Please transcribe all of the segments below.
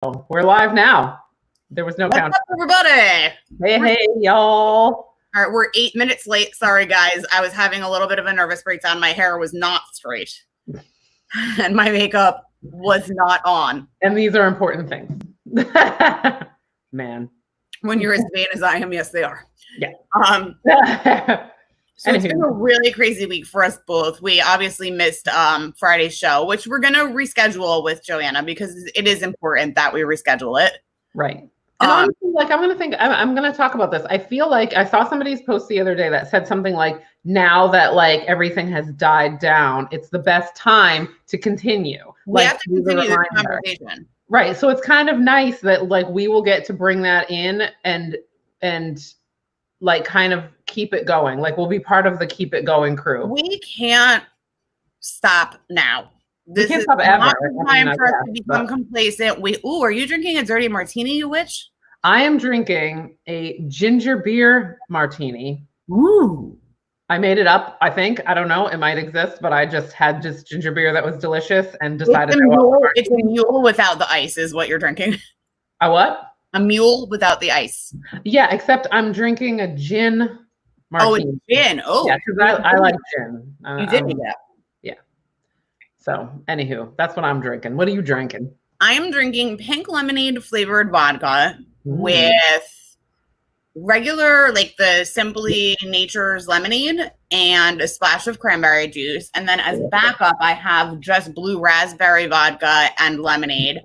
We're live now. There was no count. What's up, everybody? Hey, y'all. All right, we're 8 minutes late. Sorry, guys. I was having a little bit of a nervous breakdown. My hair was not straight, and my makeup was not on. And these are important things. Man. When you're as vain as I am, yes, they are. Yeah. So it's been a really crazy week for us both. We obviously missed Friday's show, which we're going to reschedule with Joanna because it is important that we reschedule it. Right. And honestly, like, I'm going to talk about this. I feel like I saw somebody's post the other day that said something like, now that like everything has died down, it's the best time to continue. We have to continue the conversation. Right. So it's kind of nice that like we will get to bring that in and like kind of keep it going. Like we'll be part of the keep it going crew. We can't stop now. This is not the time for us to become complacent. Are you drinking a dirty martini, you witch? I am drinking a ginger beer martini. Ooh. I made it up, I think. I don't know. It might exist, but I just had just ginger beer that was delicious and decided it's a mule without the ice is what you're drinking. A what? A mule without the ice. Yeah, except I'm drinking a gin martini. Oh, it's gin. Oh. Yeah, because I like gin. You did do that. Yeah. So, anywho, that's what I'm drinking. What are you drinking? I am drinking pink lemonade flavored vodka with regular, like the Simply Nature's lemonade and a splash of cranberry juice. And then as backup, I have just blue raspberry vodka and lemonade.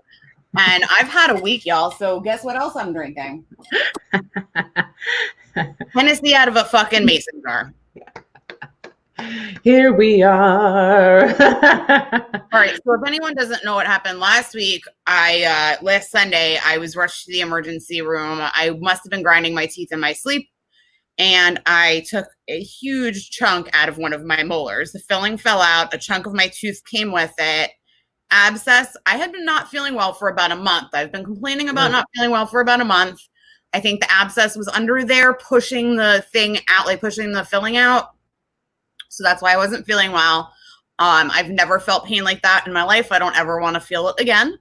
And I've had a week, y'all. So guess what else I'm drinking? Hennessy out of a fucking mason jar. Here we are. All right. So if anyone doesn't know what happened last week, last Sunday, I was rushed to the emergency room. I must have been grinding my teeth in my sleep. And I took a huge chunk out of one of my molars. The filling fell out. A chunk of my tooth came with it. Abscess. I had been not feeling well for about a month. I've been complaining about not feeling well for about a month. I think the abscess was under there pushing the thing out, like pushing the filling out. So that's why I wasn't feeling well. I've never felt pain like that in my life. I don't ever want to feel it again.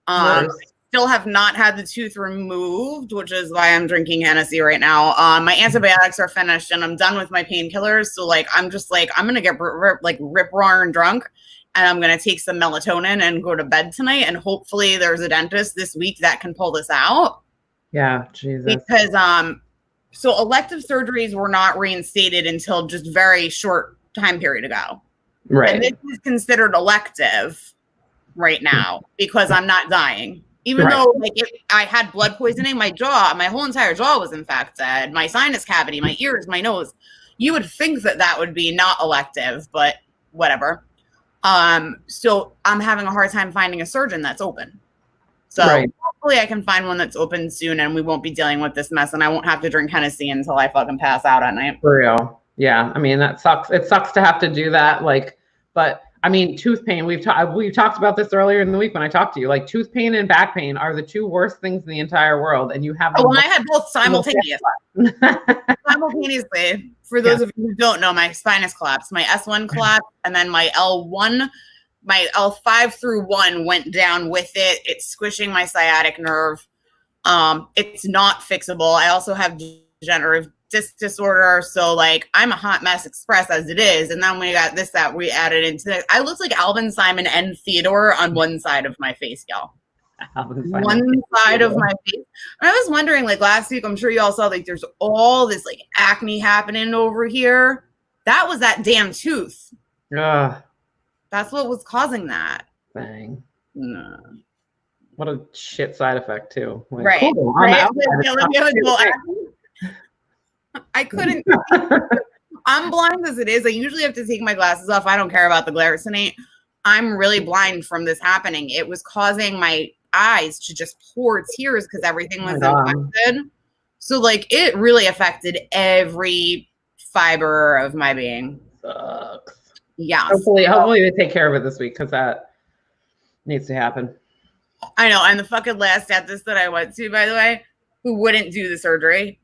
I still have not had the tooth removed, which is why I'm drinking Hennessy right now. My antibiotics are finished and I'm done with my painkillers. So like, I'm just like, I'm going to get rip roaring drunk. And I'm going to take some melatonin and go to bed tonight. And hopefully there's a dentist this week that can pull this out. Yeah, Jesus. Because so elective surgeries were not reinstated until just very short time period ago. Right. And this is considered elective right now because I'm not dying. Even though like I had blood poisoning, my whole entire jaw was infected, my sinus cavity, my ears, my nose. You would think that would be not elective, but whatever. So I'm having a hard time finding a surgeon that's open. So hopefully I can find one that's open soon and we won't be dealing with this mess and I won't have to drink Hennessy until I fucking pass out at night. For real. Yeah. I mean, that sucks. It sucks to have to do that. Like, but I mean, tooth pain, we've talked about this earlier in the week when I talked to you, like tooth pain and back pain are the two worst things in the entire world. And you have I had both simultaneously. For those of you who don't know, my spinous collapsed, my S1 collapsed, and then my L1, my L5 through 1 went down with it. It's squishing my sciatic nerve. It's not fixable. I also have degenerative disc disorder. So like I'm a hot mess express as it is. And then we got this that we added into it. I look like Alvin Simon and Theodore on one side of my face, y'all. One side of my face. And I was wondering, like last week, I'm sure you all saw like there's all this like acne happening over here. That was that damn tooth. That's what was causing that. Dang. No. What a shit side effect too. Like, right. Cool. I couldn't. I'm blind as it is. I usually have to take my glasses off. I don't care about the glycinate. I'm really blind from this happening. It was causing my eyes to just pour tears because everything was infected. So like it really affected every fiber of my being. Sucks. Yeah. Hopefully they take care of it this week because that needs to happen. I know. And the fucking last dentist that I went to, by the way, who wouldn't do the surgery.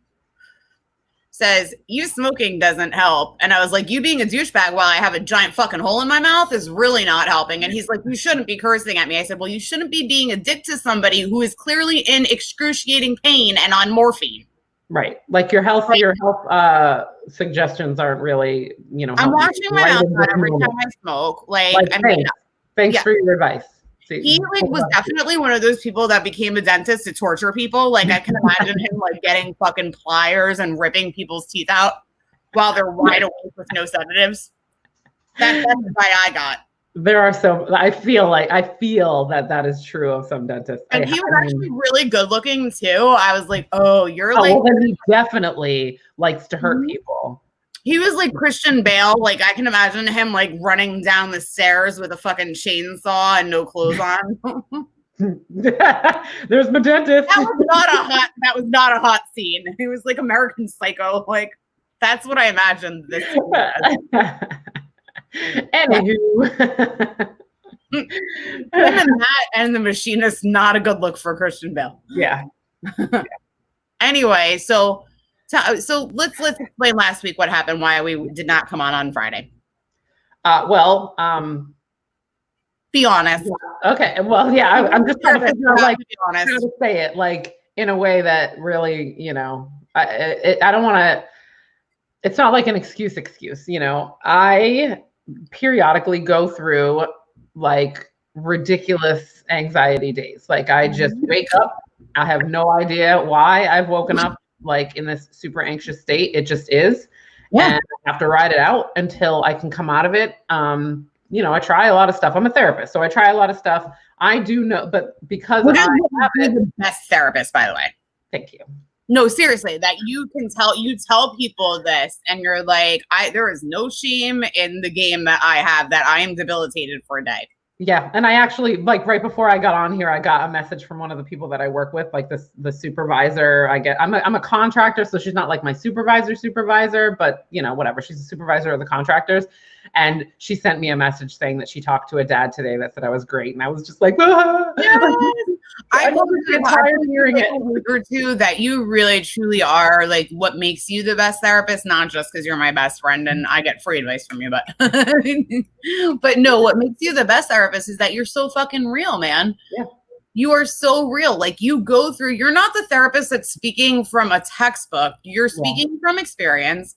says, you smoking doesn't help. And I was like, you being a douchebag while I have a giant fucking hole in my mouth is really not helping. And he's like, you shouldn't be cursing at me. I said, well, you shouldn't be being a dick to somebody who is clearly in excruciating pain and on morphine. Right. Like your health suggestions aren't really, I'm washing my mouth out every time I smoke. Thanks for your advice. He was definitely one of those people that became a dentist to torture people. Like I can imagine him like getting fucking pliers and ripping people's teeth out while they're wide awake with no sedatives. That's why I got. There are I feel that is true of some dentists. And he was actually really good looking too. I was like, oh, you're like. Well, then he definitely likes to hurt people. He was like Christian Bale. Like I can imagine him like running down the stairs with a fucking chainsaw and no clothes on. There's my dentist. That was not a hot scene. It was like American Psycho. Like that's what I imagined this. Anywho. And the Machinist, not a good look for Christian Bale. Yeah. Anyway, so let's explain last week what happened, why we did not come on Friday. Be honest. Okay. Well, yeah, I'm just trying to figure out like how to say it like in a way that really, I don't want to. It's not like an excuse. I periodically go through like ridiculous anxiety days. Like I just wake up, I have no idea why I've woken up like in this super anxious state. It just is. Yeah. And I have to ride it out until I can come out of it. I try a lot of stuff. I'm a therapist, so I try a lot of stuff. I do know, but because I have the best therapist, by the way. Thank you. No, seriously, that you tell people this and you're like, there is no shame in the game that I have that I am debilitated for a day. Yeah. And I actually, like right before I got on here, I got a message from one of the people that I work with, like the supervisor. I'm a contractor, so she's not like my supervisor, but whatever. She's a supervisor of the contractors. And she sent me a message saying that she talked to a dad today that said I was great. And I was just like, ah! Yes! I get tired of hearing it. A week or two that you really truly are like what makes you the best therapist, not just because you're my best friend and I get free advice from you, but no, what makes you the best therapist is that you're so fucking real, man. Yeah. You are so real. Like you're not the therapist that's speaking from a textbook. You're speaking from experience.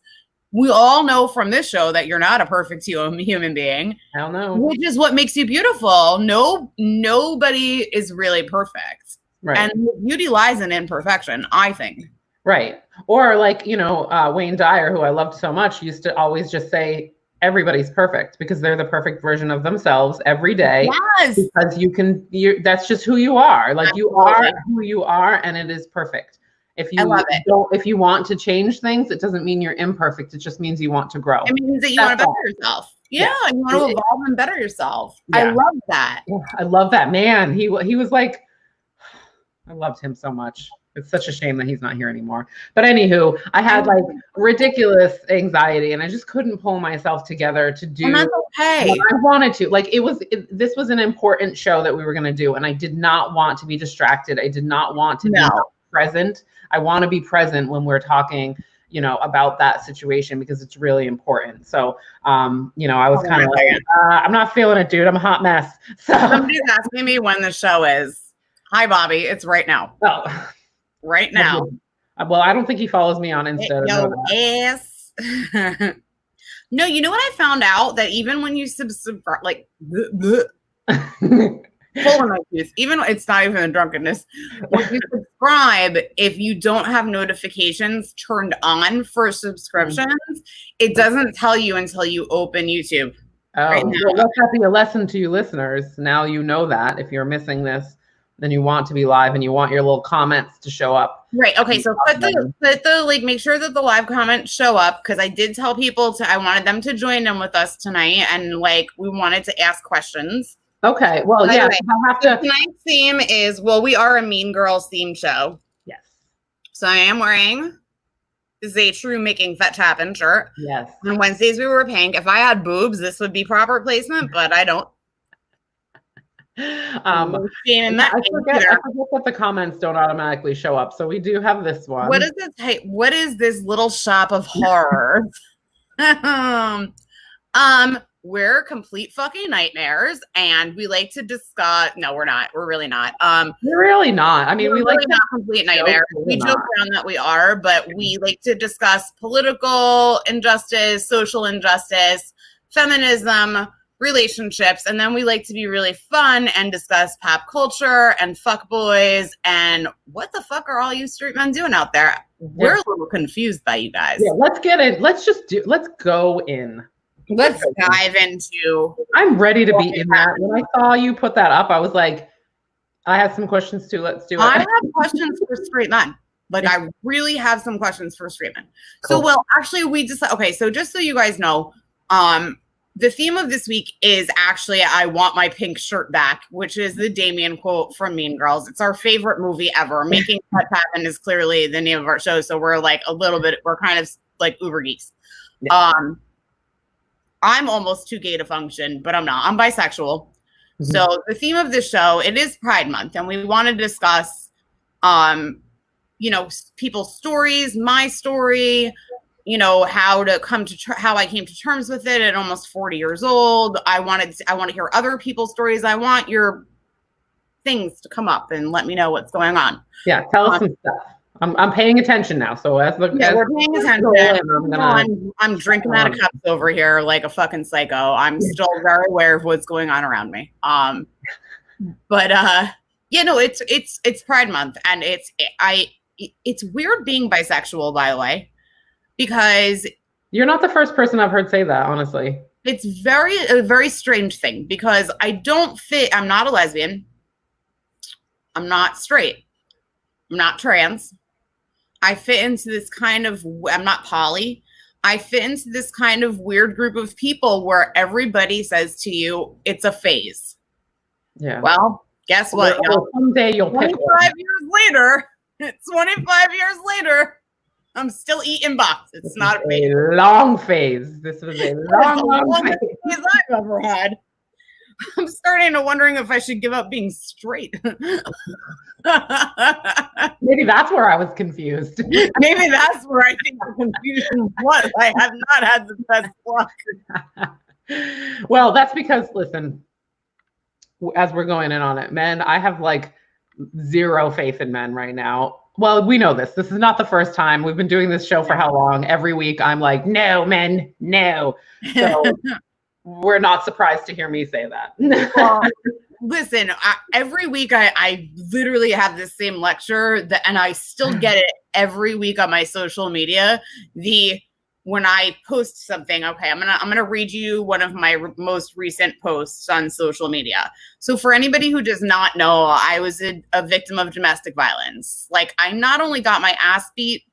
We all know from this show that you're not a perfect human being. Hell no. Which is what makes you beautiful. Nobody is really perfect. Right. And beauty lies in imperfection, I think. Right. Or like, Wayne Dyer, who I loved so much, used to always just say, everybody's perfect because they're the perfect version of themselves every day. Yes. Because that's just who you are. Like you are who you are and it is perfect. If you want to change things, it doesn't mean you're imperfect. It just means you want to grow. It means that you want to better yourself. Yeah, you want to evolve and better yourself. Yeah. I love that. Yeah, I love that, man. He was like, I loved him so much. It's such a shame that he's not here anymore. But anywho, I had like ridiculous anxiety and I just couldn't pull myself together to do what I wanted to. Like this was an important show that we were going to do. And I did not want to be distracted. I did not want to be present. I want to be present when we're talking, about that situation because it's really important. So, I was kind of like, I'm not feeling it, dude. I'm a hot mess. So somebody's asking me when the show is. Hi, Bobby. It's right now. Oh, right now. Well, I don't think he follows me on Insta. Yes. No, you know what I found out? That even when you subscribe, like, pulling my tooth, even it's not even a drunkenness. When you subscribe, if you don't have notifications turned on for subscriptions, it doesn't tell you until you open YouTube. Oh, right now. Well, let that be a lesson to you listeners. Now you know that if you're missing this, then you want to be live and you want your little comments to show up. Right. Okay. So put the like, make sure that the live comments show up because I did tell people I wanted them to join in with us tonight and like we wanted to ask questions. Okay. Well, yeah. I have to. Tonight's theme is we are a Mean Girls theme show. Yes. So I am wearing a true Making Fetch Happen shirt. Yes. On Wednesdays we were pink. If I had boobs, this would be proper placement, but I don't. No shame in that. I forget that the comments don't automatically show up. So we do have this one. What is this? Hey, what is this little shop of horror? We're complete fucking nightmares, and we like to discuss. No, we're not. We're really not. We're really not. I mean, we like not complete nightmares. We joke around that we are, but we like to discuss political injustice, social injustice, feminism, relationships, and then we like to be really fun and discuss pop culture and fuck boys and what the fuck are all you straight men doing out there? We're a little confused by you guys. Yeah, let's get in. Let's go in. Let's dive into. I'm ready to be in that. When I saw you put that up, I was like, I have some questions too. Let's do it. I have questions for straight men. Like, I really have some questions for straight men. Cool. So, well, actually, we just okay. So, just so you guys know, the theme of this week is actually "I Want My Pink Shirt Back," which is the Damien quote from Mean Girls. It's our favorite movie ever. Making That Happen is clearly the name of our show. So we're like we're kind of like uber geeks. Yeah. I'm almost too gay to function, but I'm not. I'm bisexual. Mm-hmm. So the theme of this show, it is Pride Month, and we want to discuss, people's stories, my story, how I came to terms with it at almost 40 years old. I want to hear other people's stories. I want your things to come up and let me know what's going on. Yeah, tell us some stuff. I'm paying attention now. So we're paying attention. I'm drinking out of cups over here like a fucking psycho. I'm still very aware of what's going on around me. It's Pride Month, and it's weird being bisexual, by the way, because you're not the first person I've heard say that, honestly. It's a very strange thing because I don't fit. I'm not a lesbian. I'm not straight. I'm not trans. I fit into this kind of, I'm not poly. I fit into this kind of weird group of people where everybody says to you, it's a phase. Yeah. Well, guess what? Someday you'll pick 25 years later, I'm still eating box. It's not a phase. Long phase. This was a long phase I've ever had. I'm starting to wondering if I should give up being straight. Maybe that's where I was confused. Maybe that's where I think the confusion was. I have not had the best luck. Well, that's because, listen, as we're going in on it, men, I have like zero faith in men right now. Well, we know this. This is not the first time. We've been doing this show for how long? Every week I'm like, no, men, no. So we're not surprised to hear me say that. Well, listen, every week I literally have this same lecture and I still get it every week on my social media. When I post something, okay, I'm gonna read you one of my most recent posts on social media. So for anybody who does not know, I was a victim of domestic violence. Like, I not only got my ass beat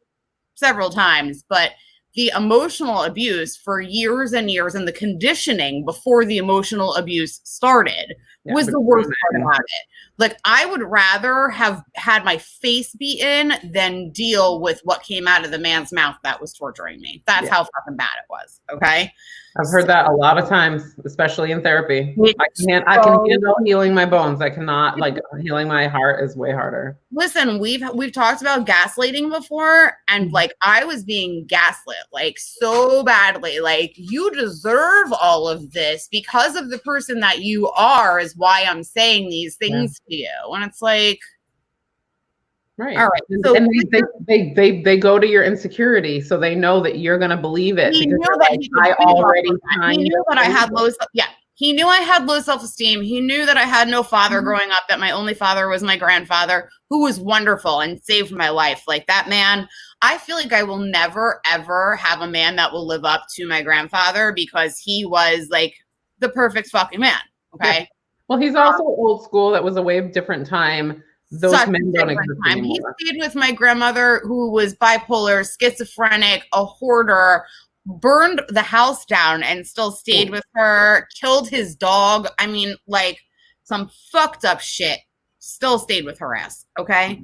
several times, but the emotional abuse for years and years and the conditioning before the emotional abuse started was the worst part about it. Like, I would rather have had my face beaten than deal with what came out of the man's mouth that was torturing me. That's how fucking bad it was. Okay. I've heard that a lot of times, especially in therapy. I can handle healing my bones. I cannot, like, healing my heart is way harder. Listen, we've talked about gaslighting before, and like, I was being gaslit like so badly. Like, you deserve all of this because of the person that you are is why I'm saying these things to you. And it's like, right. All right. So and they go to your insecurity, so they know that you're gonna believe it. He knew that I had low. Yeah, he knew I had low self-esteem. He knew that I had no father growing up. That my only father was my grandfather, who was wonderful and saved my life. Like, that man, I feel like I will never ever have a man that will live up to my grandfather because he was like the perfect fucking man. Okay. Yeah. Well, he's also old school. That was a way of different time. Those men don't exist anymore. He stayed with my grandmother, who was bipolar, schizophrenic, a hoarder, burned the house down and still stayed with her, killed his dog. I mean, like, some fucked up shit. Still stayed with her ass. Okay.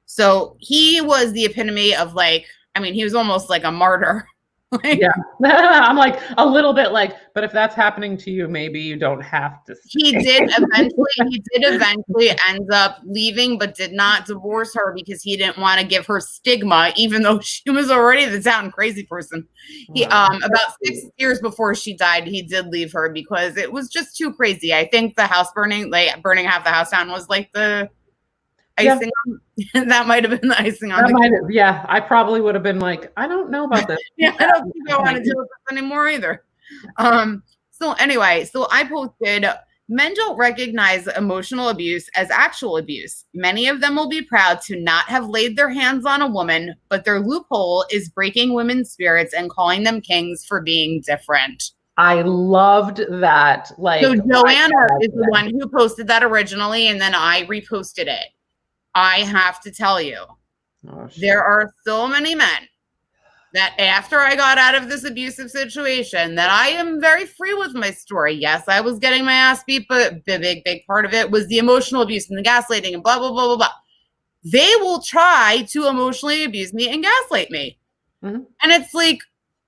So he was the epitome of, like, I mean, he was almost like a martyr Like, Yeah. I'm like a little bit like, but if that's happening to you, maybe you don't have to stay. he did eventually end up leaving, but did not divorce her because he didn't want to give her stigma, even though she was already the town crazy person. He Wow. about 6 years before she died, he did leave her because it was just too crazy. I think the house burning half the house down was like the icing on, that might have been the icing on Yeah, I probably would have been like, I don't know about this. yeah, I don't think I want to deal with this anymore either. So anyway, so I posted, men don't recognize emotional abuse as actual abuse. Many of them will be proud to not have laid their hands on a woman, but their loophole is breaking women's spirits and calling them kings for being different. I loved that. Like, so Joanna is the one who posted that originally, and then I reposted it. I have to tell you, there are so many men that after I got out of this abusive situation, that I am very free with my story. Yes, I was getting my ass beat, but the big part of it was the emotional abuse and the gaslighting and blah, blah, blah, blah, blah. They will try to emotionally abuse me and gaslight me. Mm-hmm. And it's like,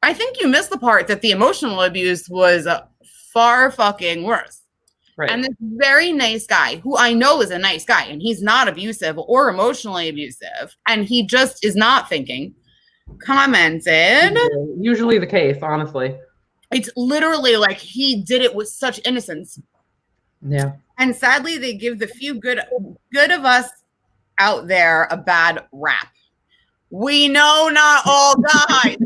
I think you missed the part that the emotional abuse was far fucking worse. Right. And this very nice guy, who I know is a nice guy, and he's not abusive or emotionally abusive, and he just is not thinking, commented. Usually the case, honestly. It's literally like he did it with such innocence. Yeah. And sadly, they give the few good of us out there a bad rap. We know not all guys.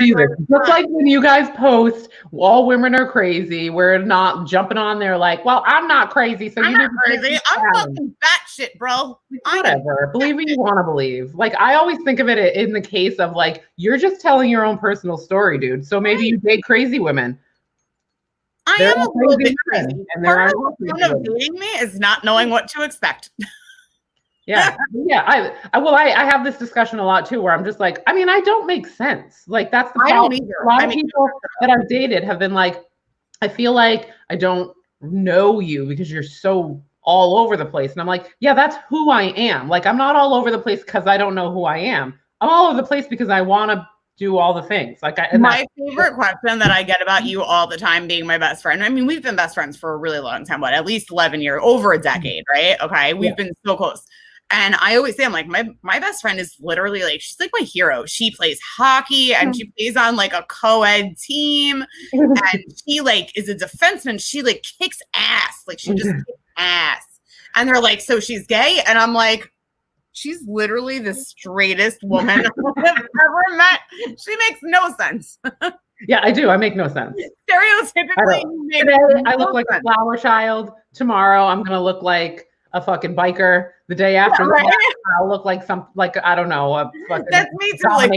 Jesus. Just like when you guys post, all women are crazy, we're not jumping on there like, well, I'm not crazy, so I'm not crazy. I'm fucking batshit, bro. Whatever. Believe what you want to believe. Like, I always think of it in the case of like, you're just telling your own personal story, dude. So maybe you date crazy women. I am a little bit crazy. And part of dating me is not knowing what to expect. Yeah. Yeah. I have this discussion a lot too, where I'm just like, I mean, I don't make sense. Like, that's the problem. I don't either. A lot of people that I've dated have been like, I feel like I don't know you because you're so all over the place. And I'm like, yeah, that's who I am. Like, I'm not all over the place because I don't know who I am. I'm all over the place because I want to do all the things. Like, my favorite question that I get about you all the time, being my best friend. I mean, we've been best friends for a really long time, at least 11 years, over a decade, right? Okay. We've been so close. And I always say, I'm like, my best friend is literally like, she's like my hero. She plays hockey and she plays on like a co-ed team. And she like is a defenseman. She like kicks ass. Like she just kicks ass. And they're like, so she's gay? And I'm like, she's literally the straightest woman I've ever met. She makes no sense. Yeah, I do. I make no sense. Stereotypically, today I look like a flower child. Tomorrow I'm gonna look like a fucking biker. The day after that, I'll look like I don't know. A fucking that's me too. Like,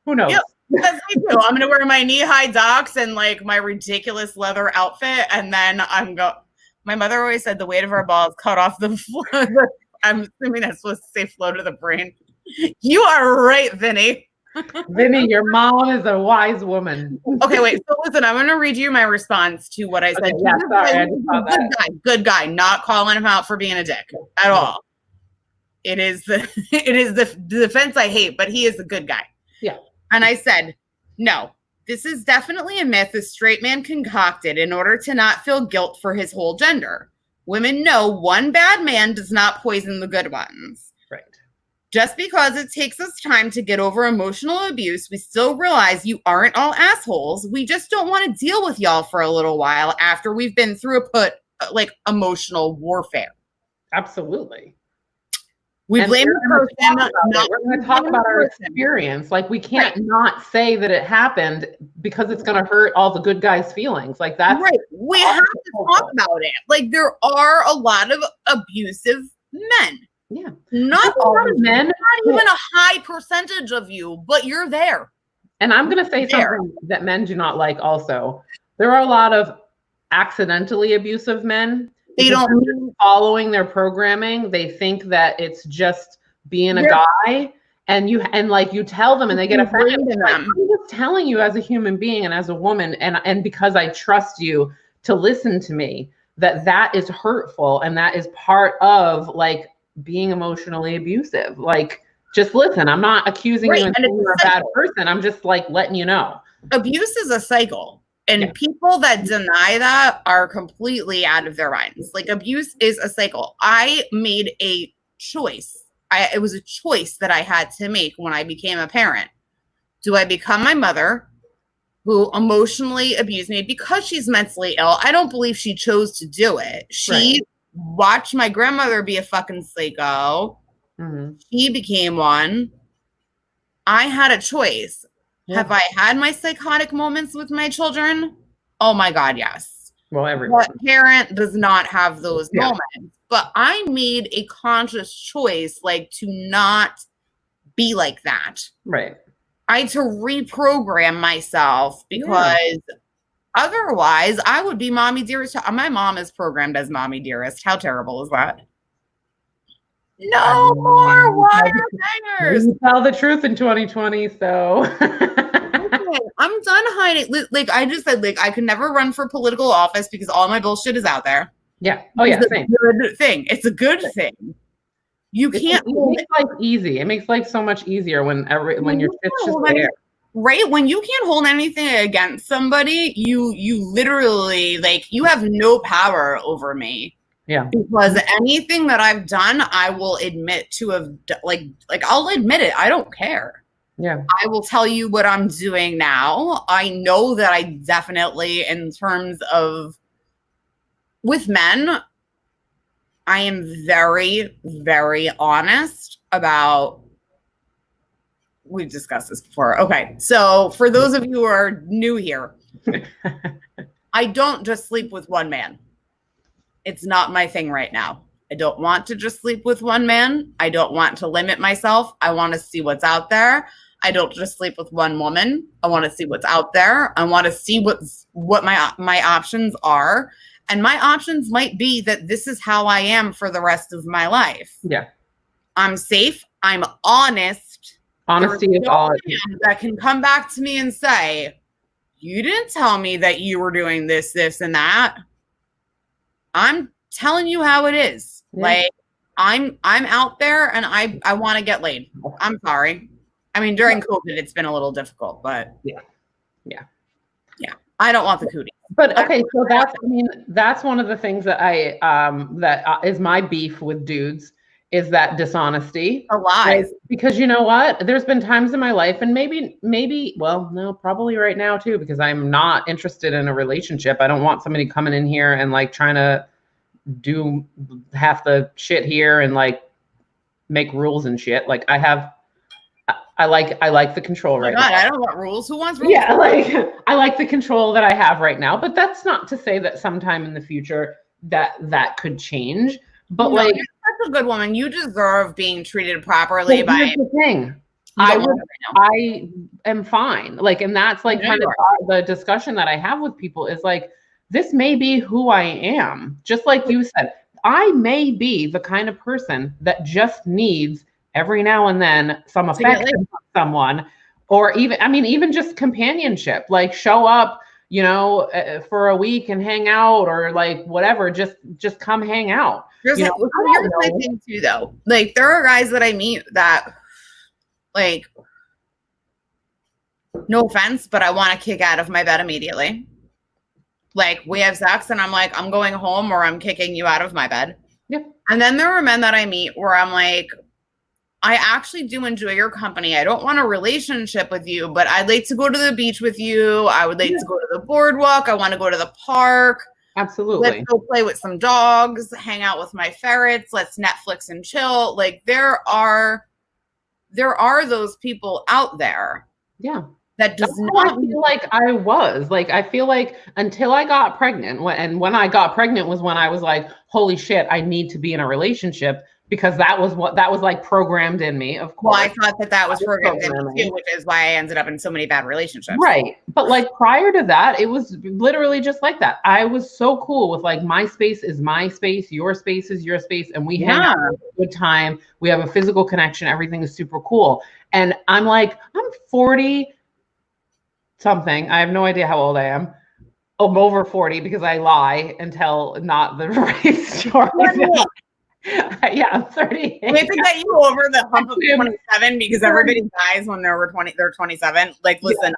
who knows? Yep, that's me too. I'm gonna wear my knee-high Docs and like my ridiculous leather outfit, and then my mother always said the weight of our balls cut off the floor. I'm assuming that's supposed to say flow to the brain. You are right, Vinny. Vinny, your mom is a wise woman. Okay, wait. So listen, I'm going to read you my response to what I said. Okay, yeah, sorry, good guy, not calling him out for being a dick at all. It is the defense I hate, but he is a good guy. Yeah. And I said, no, this is definitely a myth a straight man concocted in order to not feel guilt for his whole gender. Women know one bad man does not poison the good ones. Right. Just because it takes us time to get over emotional abuse, we still realize you aren't all assholes. We just don't want to deal with y'all for a little while after we've been through emotional warfare. Absolutely. We blame the person. We're going to talk about our experience. Like, we can't not say that it happened because it's going to hurt all the good guys' feelings. Like, that's right. We have to talk about it. Like, there are a lot of abusive men. Yeah. Not all men. Not even a high percentage of you, but you're there. And I'm going to say something that men do not like also. There are a lot of accidentally abusive men. They don't following their programming. They think that it's just being a guy, and you tell them, and they get offended. Like, I'm just telling you as a human being and as a woman, and because I trust you to listen to me, that is hurtful, and that is part of like being emotionally abusive. Like, Just listen. I'm not accusing Right, you and and saying it's you're a a bad cycle. person. I'm just like letting you know. Abuse is a cycle. And Yeah. people that deny that are completely out of their minds. Like, abuse is a cycle. I made a choice. It was a choice that I had to make when I became a parent. Do I become my mother, who emotionally abused me because she's mentally ill? I don't believe she chose to do it. She watched my grandmother be a fucking psycho. Mm-hmm. She became one. I had a choice. Yeah. Have I had my psychotic moments with my children? Oh my God, yes. Well, everyone. What parent does not have those Yeah. moments? But I made a conscious choice, like, to not be like that. Right. I had to reprogram myself because otherwise I would be mommy dearest. My mom is programmed as mommy dearest. How terrible is that? No more wire hangers. We tell the truth in 2020, so I'm done hiding. Like I just said, like I could never run for political office because all my bullshit is out there. yeah. Oh yeah, It's a same. good thing. It's a good thing. You can't. It makes life easy. It makes life so much easier when your shit's just there. Right, when you can't hold anything against somebody, you literally, like, you have no power over me. Yeah. Because anything that I've done, I will admit to have, like I'll admit it. I don't care. Yeah. I will tell you what I'm doing now. I know that I definitely, in terms of with men, I am very, very honest about. We've discussed this before. Okay. So for those of you who are new here, I don't just sleep with one man. It's not my thing right now. I don't want to just sleep with one man. I don't want to limit myself. I want to see what's out there. I don't just sleep with one woman. I want to see what's out there. I want to see what my options are. And my options might be that this is how I am for the rest of my life. Yeah. I'm safe. I'm honest. Honesty is all that can come back to me and say, you didn't tell me that you were doing this, this, and that. I'm telling you how it is. Yeah. Like I'm out there and I want to get laid. I'm sorry. I mean, during COVID, it's been a little difficult, but yeah. I don't want the cootie. But okay, so that's one of the things that that is my beef with dudes. Is that dishonesty? A lie. Because you know what? There's been times in my life, and maybe, well, no, probably right now too, because I'm not interested in a relationship. I don't want somebody coming in here and like trying to do half the shit here and like make rules and shit. Like I like the control right now. I don't want rules. Who wants rules? Yeah, like I like the control that I have right now, but that's not to say that sometime in the future that could change. But no, like, you're such a good woman. You deserve being treated properly. But here's the thing. I am fine. Like, and that's like kind of the discussion that I have with people is like, this may be who I am. Just like you said, I may be the kind of person that just needs every now and then some affection from someone, or even just companionship. Like, show up, for a week and hang out, or like whatever. Just come hang out. Here's my thing too, though. Like, there are guys that I meet that, like, no offense, but I want to kick out of my bed immediately. Like, we have sex and I'm like, I'm going home or I'm kicking you out of my bed. Yeah. And then there are men that I meet where I'm like, I actually do enjoy your company. I don't want a relationship with you, but I'd like to go to the beach with you. I would like to go to the boardwalk. I want to go to the park. Absolutely. Let's go play with some dogs, hang out with my ferrets. Let's Netflix and chill. Like, there are those people out there. Yeah. That does not feel like I was. Like, I feel like until I got pregnant, when I got pregnant was when I was like, holy shit, I need to be in a relationship, because that was like programmed in me, of course. Well, I thought that was programmed in me too, which is why I ended up in so many bad relationships. Right. But like prior to that, it was literally just like that. I was so cool with like, my space is my space, your space is your space, and we hang out, have a good time. We have a physical connection. Everything is super cool. And I'm like, I'm 40 something. I have no idea how old I am. I'm over 40 because I lie and tell not the right story. Yeah, I'm 38. We have to get you over the hump of 27 because everybody dies when they're 27. Like, listen,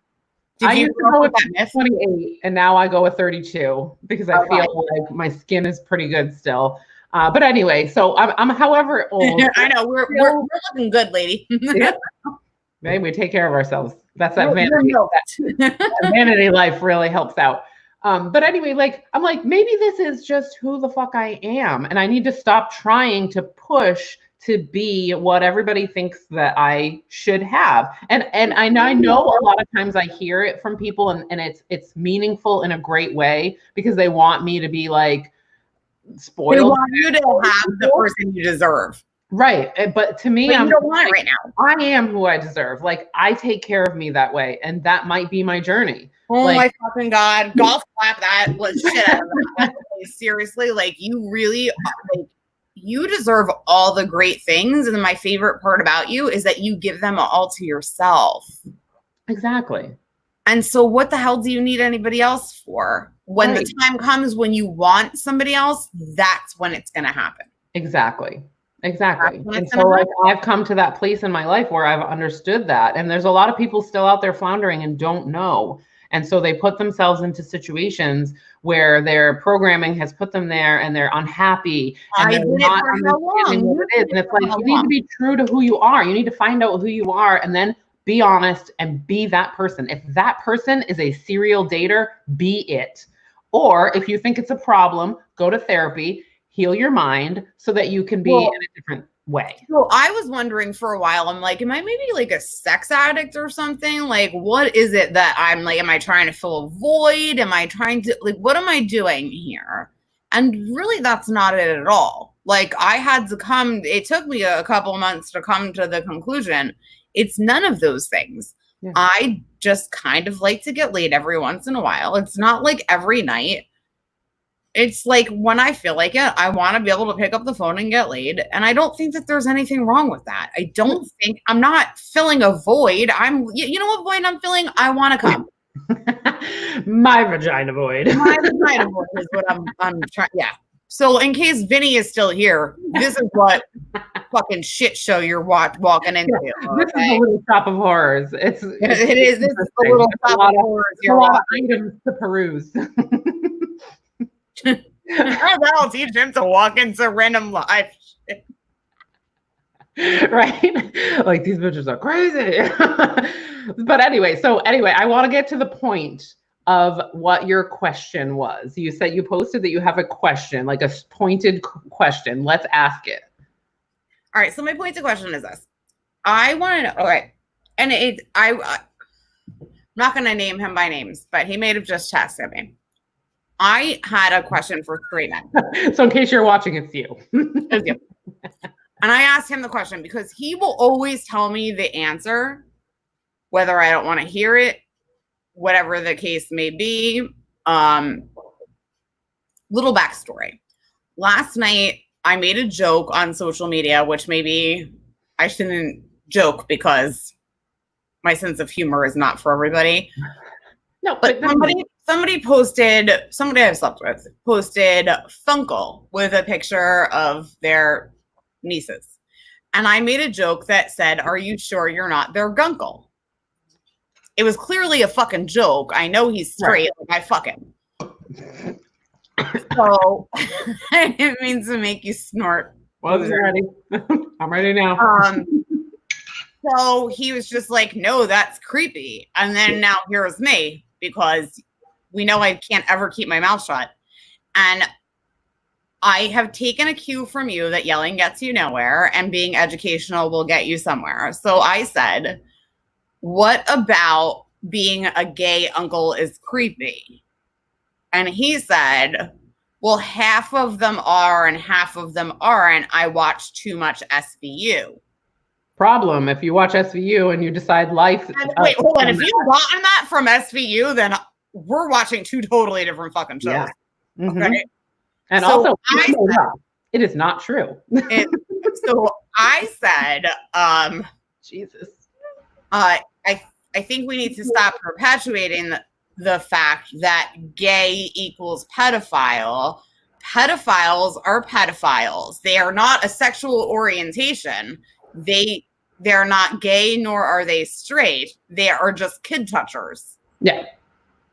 I used to go with that myth? 28, and now I go with 32 because I feel like my skin is pretty good still. But anyway, so I'm however old. I know we're looking good, lady. Yeah. Maybe we take care of ourselves. That's that vanity. That vanity life really helps out. But anyway, like I'm like, maybe this is just who the fuck I am, and I need to stop trying to push to be what everybody thinks that I should have. And I know a lot of times I hear it from people, and it's meaningful in a great way because they want me to be like spoiled. They want you to have the person you deserve. Right. But to me, I'm don't want it right now. I am who I deserve. Like I take care of me that way. And that might be my journey. Oh like, my fucking God. Golf clap that was shit out of that. Seriously, like you really like you deserve all the great things. And my favorite part about you is that you give them all to yourself. Exactly. And so what the hell do you need anybody else for? When the time comes when you want somebody else, that's when it's going to happen. Exactly. And so like I've come to that place in my life where I've understood that. And there's a lot of people still out there floundering and don't know. And so they put themselves into situations where their programming has put them there and they're unhappy and they're not understanding what it is. And it's like you need to be true to who you are. You need to find out who you are and then be honest and be that person. If that person is a serial dater, be it. Or if you think it's a problem, go to therapy, heal your mind so that you can be in a different way. So I was wondering for a while, I'm like, am I maybe like a sex addict or something? Like, what is it that I'm like, am I trying to fill a void? Am I trying to like, what am I doing here? And really that's not it at all. Like I had to it took me a couple of months to come to the conclusion. It's none of those things. Yeah. I just kind of like to get laid every once in a while. It's not like every night. It's like when I feel like it, I want to be able to pick up the phone and get laid. And I don't think that there's anything wrong with that. I don't think I'm not filling a void. You know what void I'm filling? I want to come. My vagina void. My vagina void is what I'm trying. Yeah. So in case Vinny is still here, this is what fucking shit show you're walking into. Okay? This is a little shop of horrors. It is. This is a little shop of horrors. You're a lot of items to peruse. That'll teach him to walk into random live shit. Right? Like these bitches are crazy. But anyway, I want to get to the point of what your question was. You said you posted that you have a question, like a pointed question. Let's ask it. All right. So my pointed question is this. I want to know. All right. And I'm not going to name him by names, but he may have just texted me. I had a question for straight men. So in case you're watching, it's you. It's you. And I asked him the question because he will always tell me the answer, whether I don't want to hear it, whatever the case may be. Little backstory. Last night, I made a joke on social media, which maybe I shouldn't joke because my sense of humor is not for everybody. No, but somebody posted, somebody I've slept with, posted Funkle with a picture of their nieces. And I made a joke that said, "Are you sure you're not their gunkle?" It was clearly a fucking joke. I know he's straight. Like I fuck him. So I didn't mean to make you snort. Well, I'm ready. I'm ready now. So he was just like, "No, that's creepy." And then now here's me because we know I can't ever keep my mouth shut. And I have taken a cue from you that yelling gets you nowhere and being educational will get you somewhere. So I said, what about being a gay uncle is creepy? And he said, well, half of them are and half of them aren't. I watch too much SVU. Problem. If you watch SVU and you decide life. Wait, hold on. If you've gotten that from SVU, then we're watching two totally different fucking shows. Yeah. Mm-hmm. Okay. And so also, it is not true. So I said, Jesus. I think we need to stop perpetuating the fact that gay equals pedophile. pedophiles are pedophiles. They are not a sexual orientation. They're not gay, nor are they straight. They are just kid touchers. Yeah.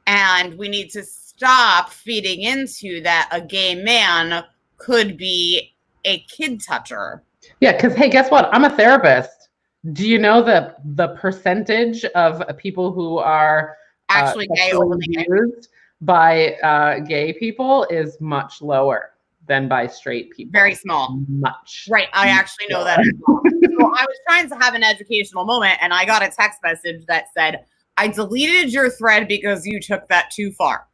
And we need to stop feeding into that a gay man could be a kid toucher. Yeah, because hey, guess what? I'm a therapist. Do you know that the percentage of people who are actually gay abused by gay people is much lower than by straight people? Very small. Much. Right. I actually know that as well. So I was trying to have an educational moment, and I got a text message that said, I deleted your thread because you took that too far.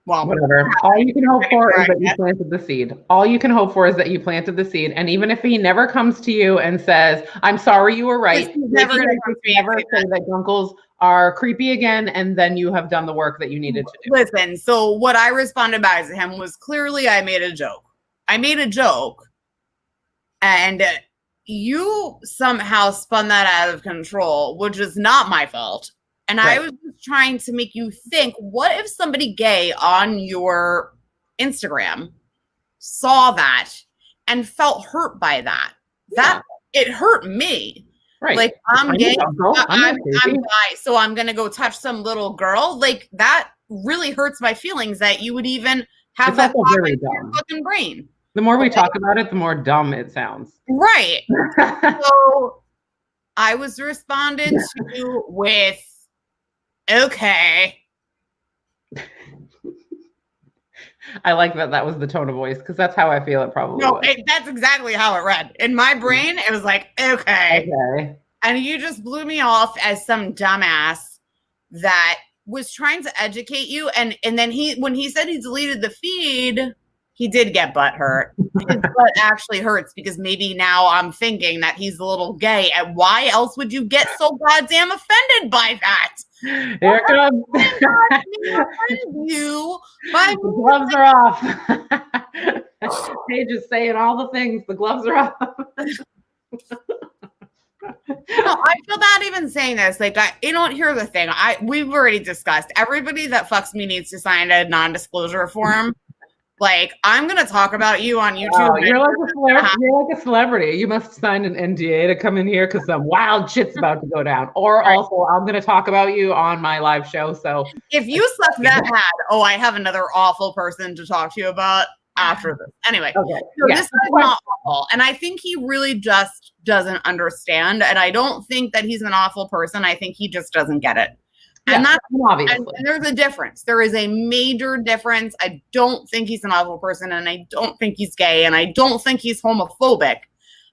Well, whatever. All you can hope for is that you planted the seed. All you can hope for is that you planted the seed. And even if he never comes to you and says, I'm sorry, you were right. He's never going to say that gunkles are creepy again, and then you have done the work that you needed to do. Listen, so what I responded back to him was, clearly I made a joke. I made a joke, and you somehow spun that out of control, which is not my fault. And right. I was just trying to make you think, what if somebody gay on your Instagram saw that and felt hurt by that? That it hurt me. Right. Like, I'm gay, I'm bi, so I'm going to go touch some little girl. Like, that really hurts my feelings that you would even have that thought in your fucking brain. The more we talk about it, the more dumb it sounds. Right. So I was responded to with, okay. I like that was the tone of voice, because that's how I feel it probably was. That's exactly how it read. In my brain, it was like, okay. Okay. And you just blew me off as some dumbass that was trying to educate you. And then when he said he deleted the feed, he did get butt hurt. His butt actually hurts, because maybe now I'm thinking that he's a little gay. And why else would you get so goddamn offended by that? Here comes. The gloves are off. Paige is saying all the things. The gloves are off. No, I feel bad even saying this. Like, here's the thing. We've already discussed. Everybody that fucks me needs to sign a non-disclosure form. Like, I'm going to talk about you on YouTube. Oh, you're like a celebrity. You must sign an NDA to come in here because some wild shit's about to go down. Or also, I'm going to talk about you on my live show. So if you suck that bad, I have another awful person to talk to you about after this. Anyway, so this is not awful. And I think he really just doesn't understand. And I don't think that he's an awful person. I think he just doesn't get it. And that's obviously. And there's a difference. There is a major difference. I don't think he's an awful person, and I don't think he's gay, and I don't think he's homophobic.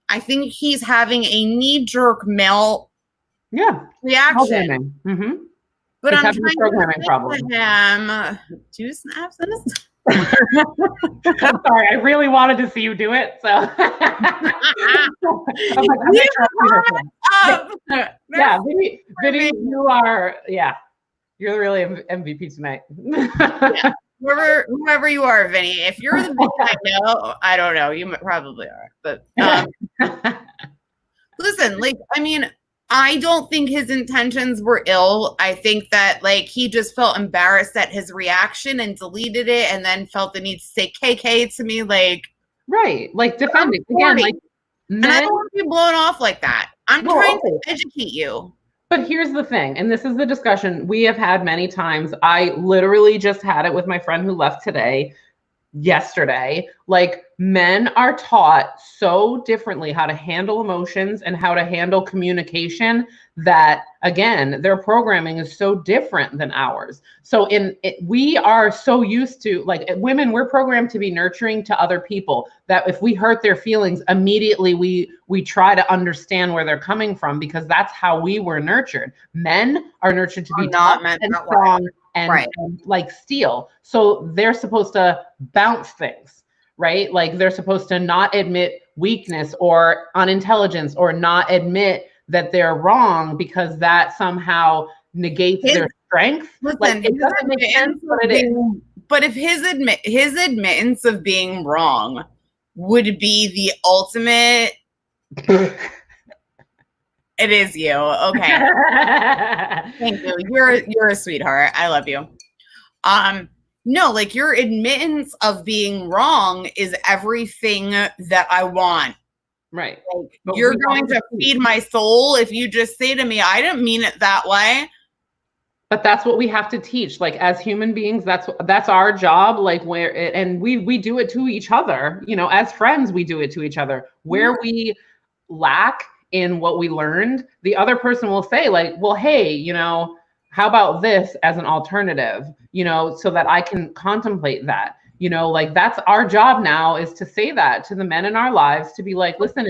I think he's having a knee-jerk male reaction. Mm-hmm. But I'm trying to say to him, 2 snaps in his. I'm sorry, I really wanted to see you do it. So Vinny, you are, you're really MVP tonight. Whoever you are, Vinny, if you're the Vinny I know, I don't know, you probably are. But listen, like, I mean, I don't think his intentions were ill. I think that, like, he just felt embarrassed at his reaction and deleted it, and then felt the need to say KK to me, like, right, like defending again, like, and I don't want to be blown off like that. I'm trying to educate you. But here's the thing, and this is the discussion we have had many times. I literally just had it with my friend who left yesterday. Like, men are taught so differently how to handle emotions and how to handle communication that, again, their programming is so different than ours. So we are so used to, like, women, we're programmed to be nurturing to other people, that if we hurt their feelings, immediately we try to understand where they're coming from, because that's how we were nurtured. Men are nurtured to be not and strong and like steel. So they're supposed to bounce things, right? Like, they're supposed to not admit weakness or unintelligence, or not admit that they're wrong, because that somehow negates their strength. Listen, like, it doesn't make sense, but it is. But if his admittance of being wrong would be the ultimate, it is you. Okay. Thank you. You're a sweetheart. I love you. No, like your admittance of being wrong is everything that I want. Right. Like, you're going to feed my soul if you just say to me, I didn't mean it that way. But that's what we have to teach. Like as human beings, that's our job. Like and we do it to each other. You know, as friends, we do it to each other. Where we lack in what we learned, the other person will say like, well, hey, you know, how about this as an alternative, you know, so that I can contemplate that, you know, like that's our job now, is to say that to the men in our lives, to be like, listen,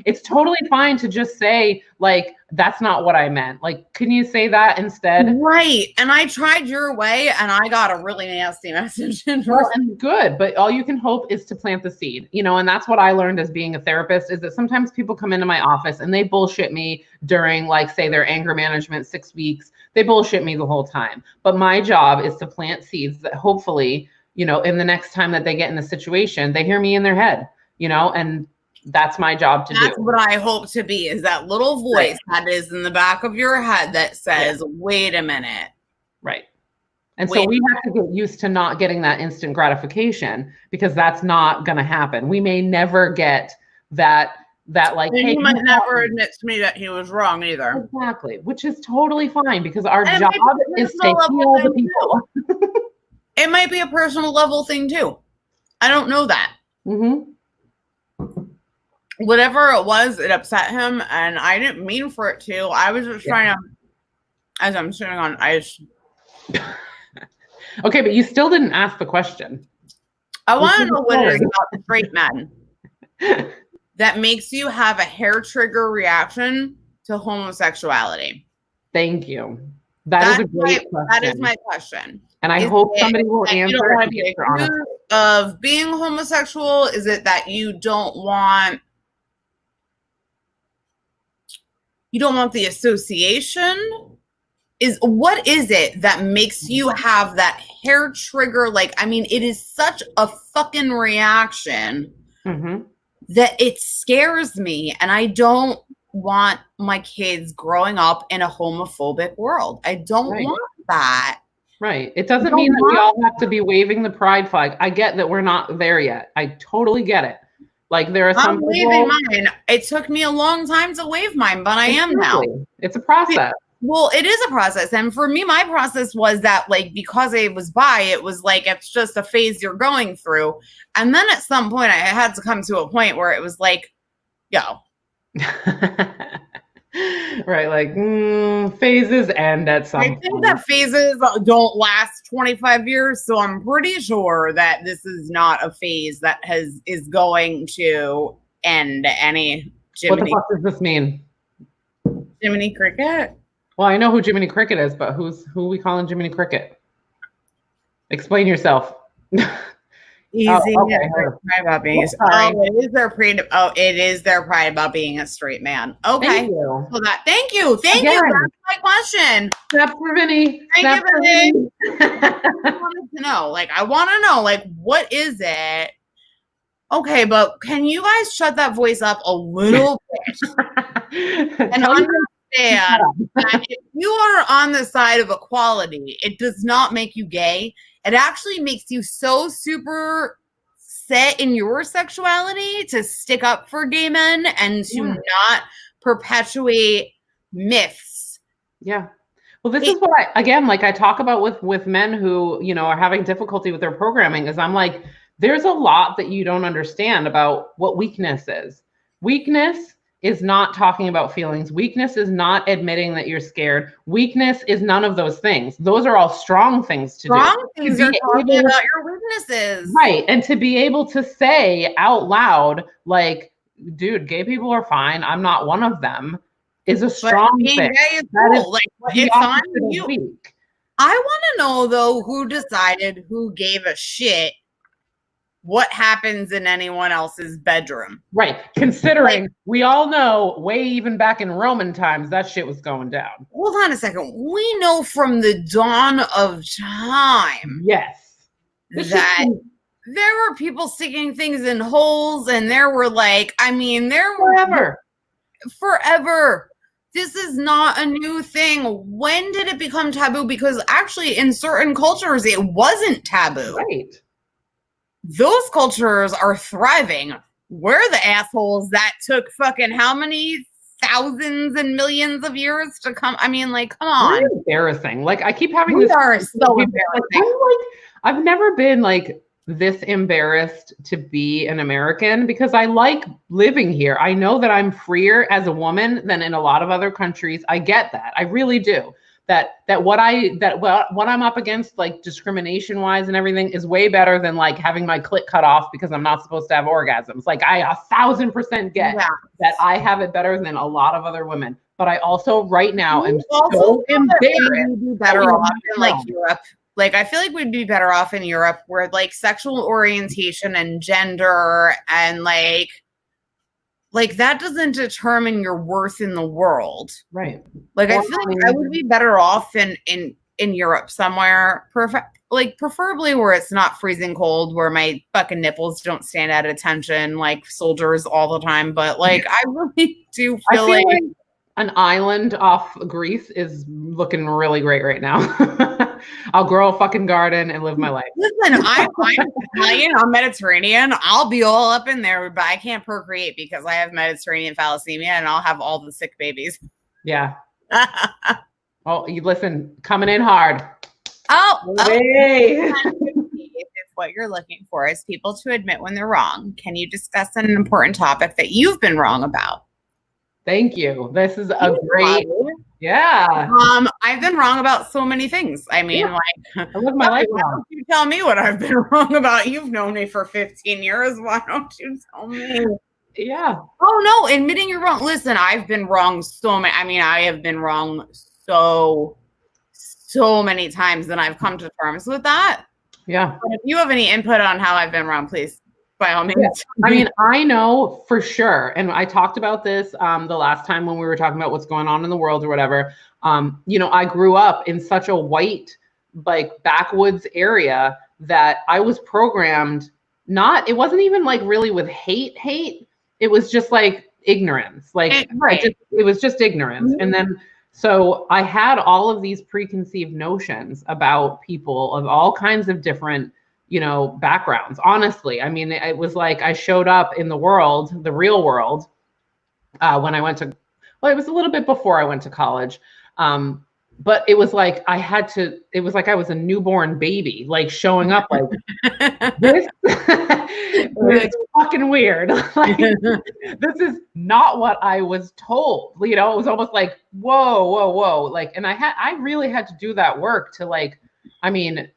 it's totally fine to just say like, that's not what I meant. Like, can you say that instead? Right. And I tried your way and I got a really nasty message. Well, and good, but all you can hope is to plant the seed, you know, and that's what I learned as being a therapist, is that sometimes people come into my office and they bullshit me during, like, say, their anger management 6 weeks. They bullshit me the whole time. But my job is to plant seeds that hopefully, you know, in the next time that they get in the situation, they hear me in their head, you know, and that's my job to do. That's what I hope to be, is that little voice that is in the back of your head that says, wait a minute. Right. And so we have to get used to not getting that instant gratification, because that's not going to happen. We may never get that like, and hey, he might never admit to me that he was wrong either. Exactly. Which is totally fine, because our job is to heal the people. It might be a personal level thing too. I don't know that. Mm-hmm. Whatever it was, it upset him, and I didn't mean for it to. I was just trying to, as I'm sitting on ice. Okay, but you still didn't ask the question. I want to know what it is about straight men that makes you have a hair trigger reaction to homosexuality. Thank you. That's a great question. That is my question. And I hope somebody will answer of being homosexual. Is it that you don't want the association? What is it that makes you have that hair trigger? Like, I mean, it is such a fucking reaction that it scares me, and I don't want my kids growing up in a homophobic world. I don't want that. Right. It doesn't mean that we all have to be waving the pride flag. I get that we're not there yet. I totally get it. Like, there are some people. I'm waving mine. It took me a long time to wave mine, but I am now. It's a process. Well, it is a process. And for me, my process was that, like, because I was bi, it was like, it's just a phase you're going through. And then at some point, I had to come to a point where it was like, yo. Right. Like, phases end at some point. I think that phases don't last 25 years. So I'm pretty sure that this is not a phase that is going to end any. What the fuck does this mean? Jiminy Cricket? Well, I know who Jiminy Cricket is, but who are we calling Jiminy Cricket? Explain yourself. Easy. Pride about being it is their pride about being a straight man. Okay. Thank you. So thank you. That's my question. Snap for Vinny. Thank you, Vinny. I want to know, like, what is it? Okay, but can you guys shut that voice up a little bit and understand that if you are on the side of equality, it does not make you gay. It actually makes you so super set in your sexuality to stick up for gay men and to not perpetuate myths. Yeah. Well, this is what I talk about with men who, you know, are having difficulty with their programming, is I'm like, there's a lot that you don't understand about what weakness is. Weakness is not talking about feelings. Weakness is not admitting that you're scared. Weakness is none of those things. Those are all strong things to do. Strong things are talking about your weaknesses. Right. And to be able to say out loud, like, dude, gay people are fine, I'm not one of them, is a strong thing. Gay is cool. Like, it's on you. I want to know, though, who decided, who gave a shit what happens in anyone else's bedroom. Right. Considering we all know way even back in Roman times, that shit was going down. Hold on a second. We know from the dawn of time. Yes. That there were people sticking things in holes, and there were there were forever. this is not a new thing. When did it become taboo? Because actually, in certain cultures, it wasn't taboo. Right. Those cultures are thriving. We're the assholes that took fucking how many thousands and millions of years to come. I mean, like, come on. We're embarrassing. Like, I keep having We this. are so embarrassing. I've never been like this embarrassed to be an American because I like living here. I know that I'm freer as a woman than in a lot of other countries. I get that. I really do. What I'm up against, like discrimination wise and everything, is way better than like having my clit cut off because I'm not supposed to have orgasms. Like, I 1,000% get that I have it better than a lot of other women. But I also right now am so embarrassed. Be better off in like Europe. Like, I feel like we'd be better off in Europe where like sexual orientation and gender and like that doesn't determine your worth in the world. Right. Like, I feel like I would be better off in Europe somewhere, preferably where it's not freezing cold, where my fucking nipples don't stand at attention like soldiers all the time. But like, I really do feel like an island off Greece is looking really great right now. I'll grow a fucking garden and live my life. Listen, I'm Italian, I'm Mediterranean. I'll be all up in there, but I can't procreate because I have Mediterranean thalassemia and I'll have all the sick babies. Yeah. Oh, you listen, coming in hard. Hey. If what you're looking for is people to admit when they're wrong, can you discuss an important topic that you've been wrong about? Thank you. This is a great. Yeah. I've been wrong about so many things. I mean, like, I live my life why don't you tell me what I've been wrong about? You've known me for 15 years. Why don't you tell me? Yeah. Oh no, admitting you're wrong. Listen, I've been wrong so many. I mean, I have been wrong so many times, and I've come to terms with that. Yeah. But if you have any input on how I've been wrong, please, by all means. Yeah. I mean, I know for sure, and I talked about this the last time when we were talking about what's going on in the world or whatever. I grew up in such a white, like, backwoods area that I was programmed. It wasn't even like really with hate. It was just like ignorance. Like, right. It was just ignorance. Mm-hmm. And then, so I had all of these preconceived notions about people of all kinds of different, backgrounds. Honestly, I mean, it was like I showed up in the world, the real world, when I went to, it was a little bit before I went to college. But it was like it was like I was a newborn baby, like showing up like this. It's fucking weird. Like, this is not what I was told. It was almost like, whoa. Like, and I really had to do that work to, like, I mean,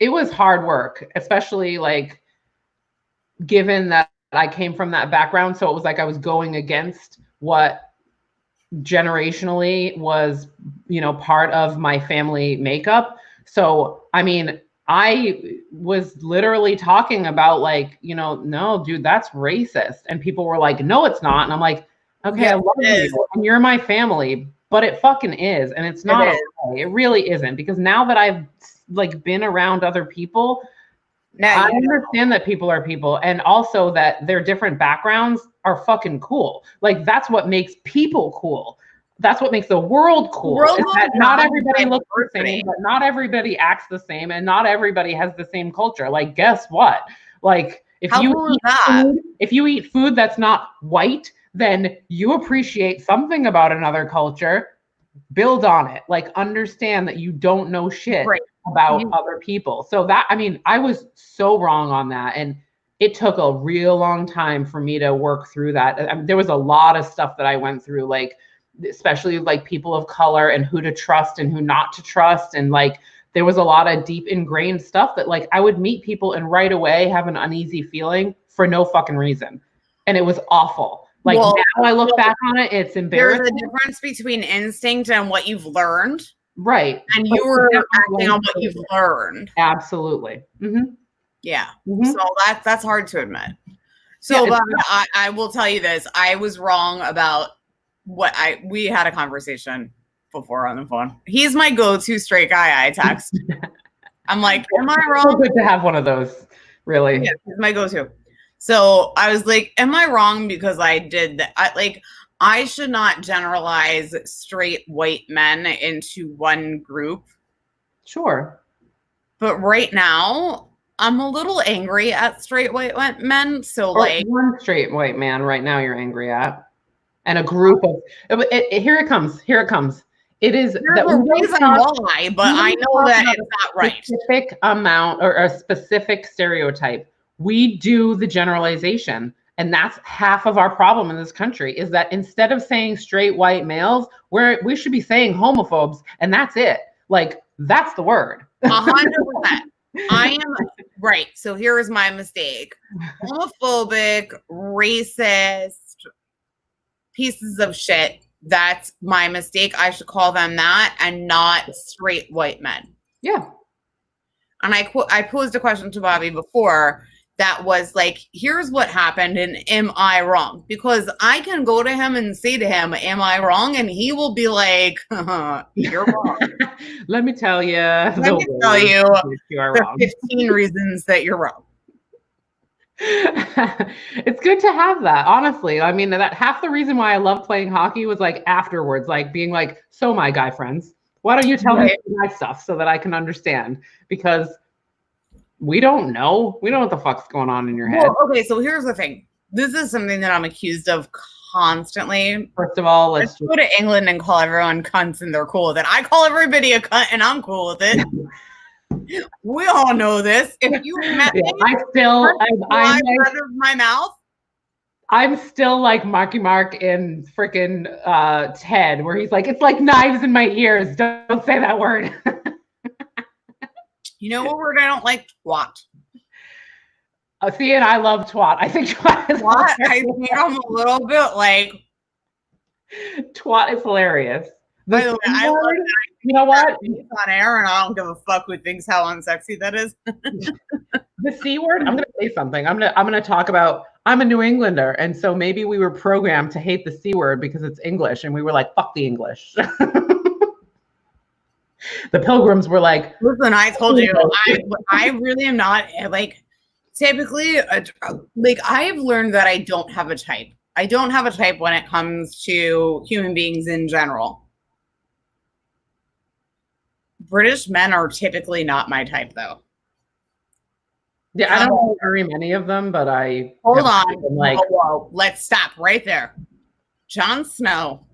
it was hard work, especially like given that I came from that background. So it was like I was going against what generationally was, part of my family makeup. So, I mean, I was literally talking about like, no, dude, that's racist. And people were like, no, it's not. And I'm like, okay, I love you and you're my family, but it fucking is. And it's not okay. It really isn't, because now that I've like been around other people, I understand that people are people, and also that their different backgrounds are fucking cool. Like, that's what makes people cool. That's what makes the world cool. That not everybody looks the same, but not everybody acts the same, and not everybody has the same culture. Like, guess what? Like, if you eat food that's not white, then you appreciate something about another culture. Build on it. Like, understand that you don't know shit about other people. So that, I mean, I was so wrong on that. And it took a real long time for me to work through that. I mean, there was a lot of stuff that I went through, like, especially like people of color and who to trust and who not to trust. And like, there was a lot of deep ingrained stuff that, like, I would meet people and right away have an uneasy feeling for no fucking reason. And it was awful. Like, now I look back on it, it's embarrassing. There's a difference between instinct and what you've learned. Right. And you were acting on what you've learned. Absolutely. Mm-hmm. Yeah. Mm-hmm. So that's hard to admit. So I will tell you this. I was wrong about we had a conversation before on the phone. He's my go-to straight guy I text. I'm like, am I wrong? It's so good to have one of those, really. Yeah, he's my go-to. So I was like, am I wrong because I did that? I should not generalize straight white men into one group. Sure. But right now, I'm a little angry at straight white men. So, like, one straight white man right now you're angry at, and a group of here it comes. It is there's a reason why, but I know that it's not right. Specific amount or a specific stereotype. We do the generalization. And that's half of our problem in this country is that instead of saying straight white males, we should be saying homophobes, and that's it. Like, that's the word. 100%. I am right. So here is my mistake. Homophobic, racist pieces of shit. That's my mistake. I should call them that and not straight white men. Yeah. And I posed a question to Bobby before that was like, here's what happened and am I wrong? Because I can go to him and say to him, am I wrong? And he will be like, you're wrong. Let me tell you. Let me tell you the 15 reasons that you're wrong. It's good to have that, honestly. I mean, that half the reason why I love playing hockey was like afterwards, like being like, so my guy friends, why don't you tell me my stuff so that I can understand? Because we don't know. We don't know what the fuck's going on in your head. Well, okay, so here's the thing. This is something that I'm accused of constantly. First of all, let's go to England and call everyone cunts and they're cool with it. I call everybody a cunt and I'm cool with it. We all know this. If you met me, I'm out of my mouth. I'm still like Marky Mark in freaking Ted, where he's like, it's like knives in my ears. Don't say that word. You know what word I don't like? Twat. See, and I love twat. I think twat is hilarious. I think I'm a little bit like twat is hilarious. By the way, I love that. You know what? It's on air, and I don't give a fuck who thinks how unsexy that is. The C word. I'm gonna say something. I'm gonna talk about. I'm a New Englander, and so maybe we were programmed to hate the C word because it's English, and we were like, "Fuck the English." The Pilgrims were like, listen, I told you, I really am not like typically like I've learned that I don't have a type. I don't have a type when it comes to human beings in general. British men are typically not my type, though. Yeah, I don't know very many of them, but I hold on. Like, whoa, let's stop right there. Jon Snow.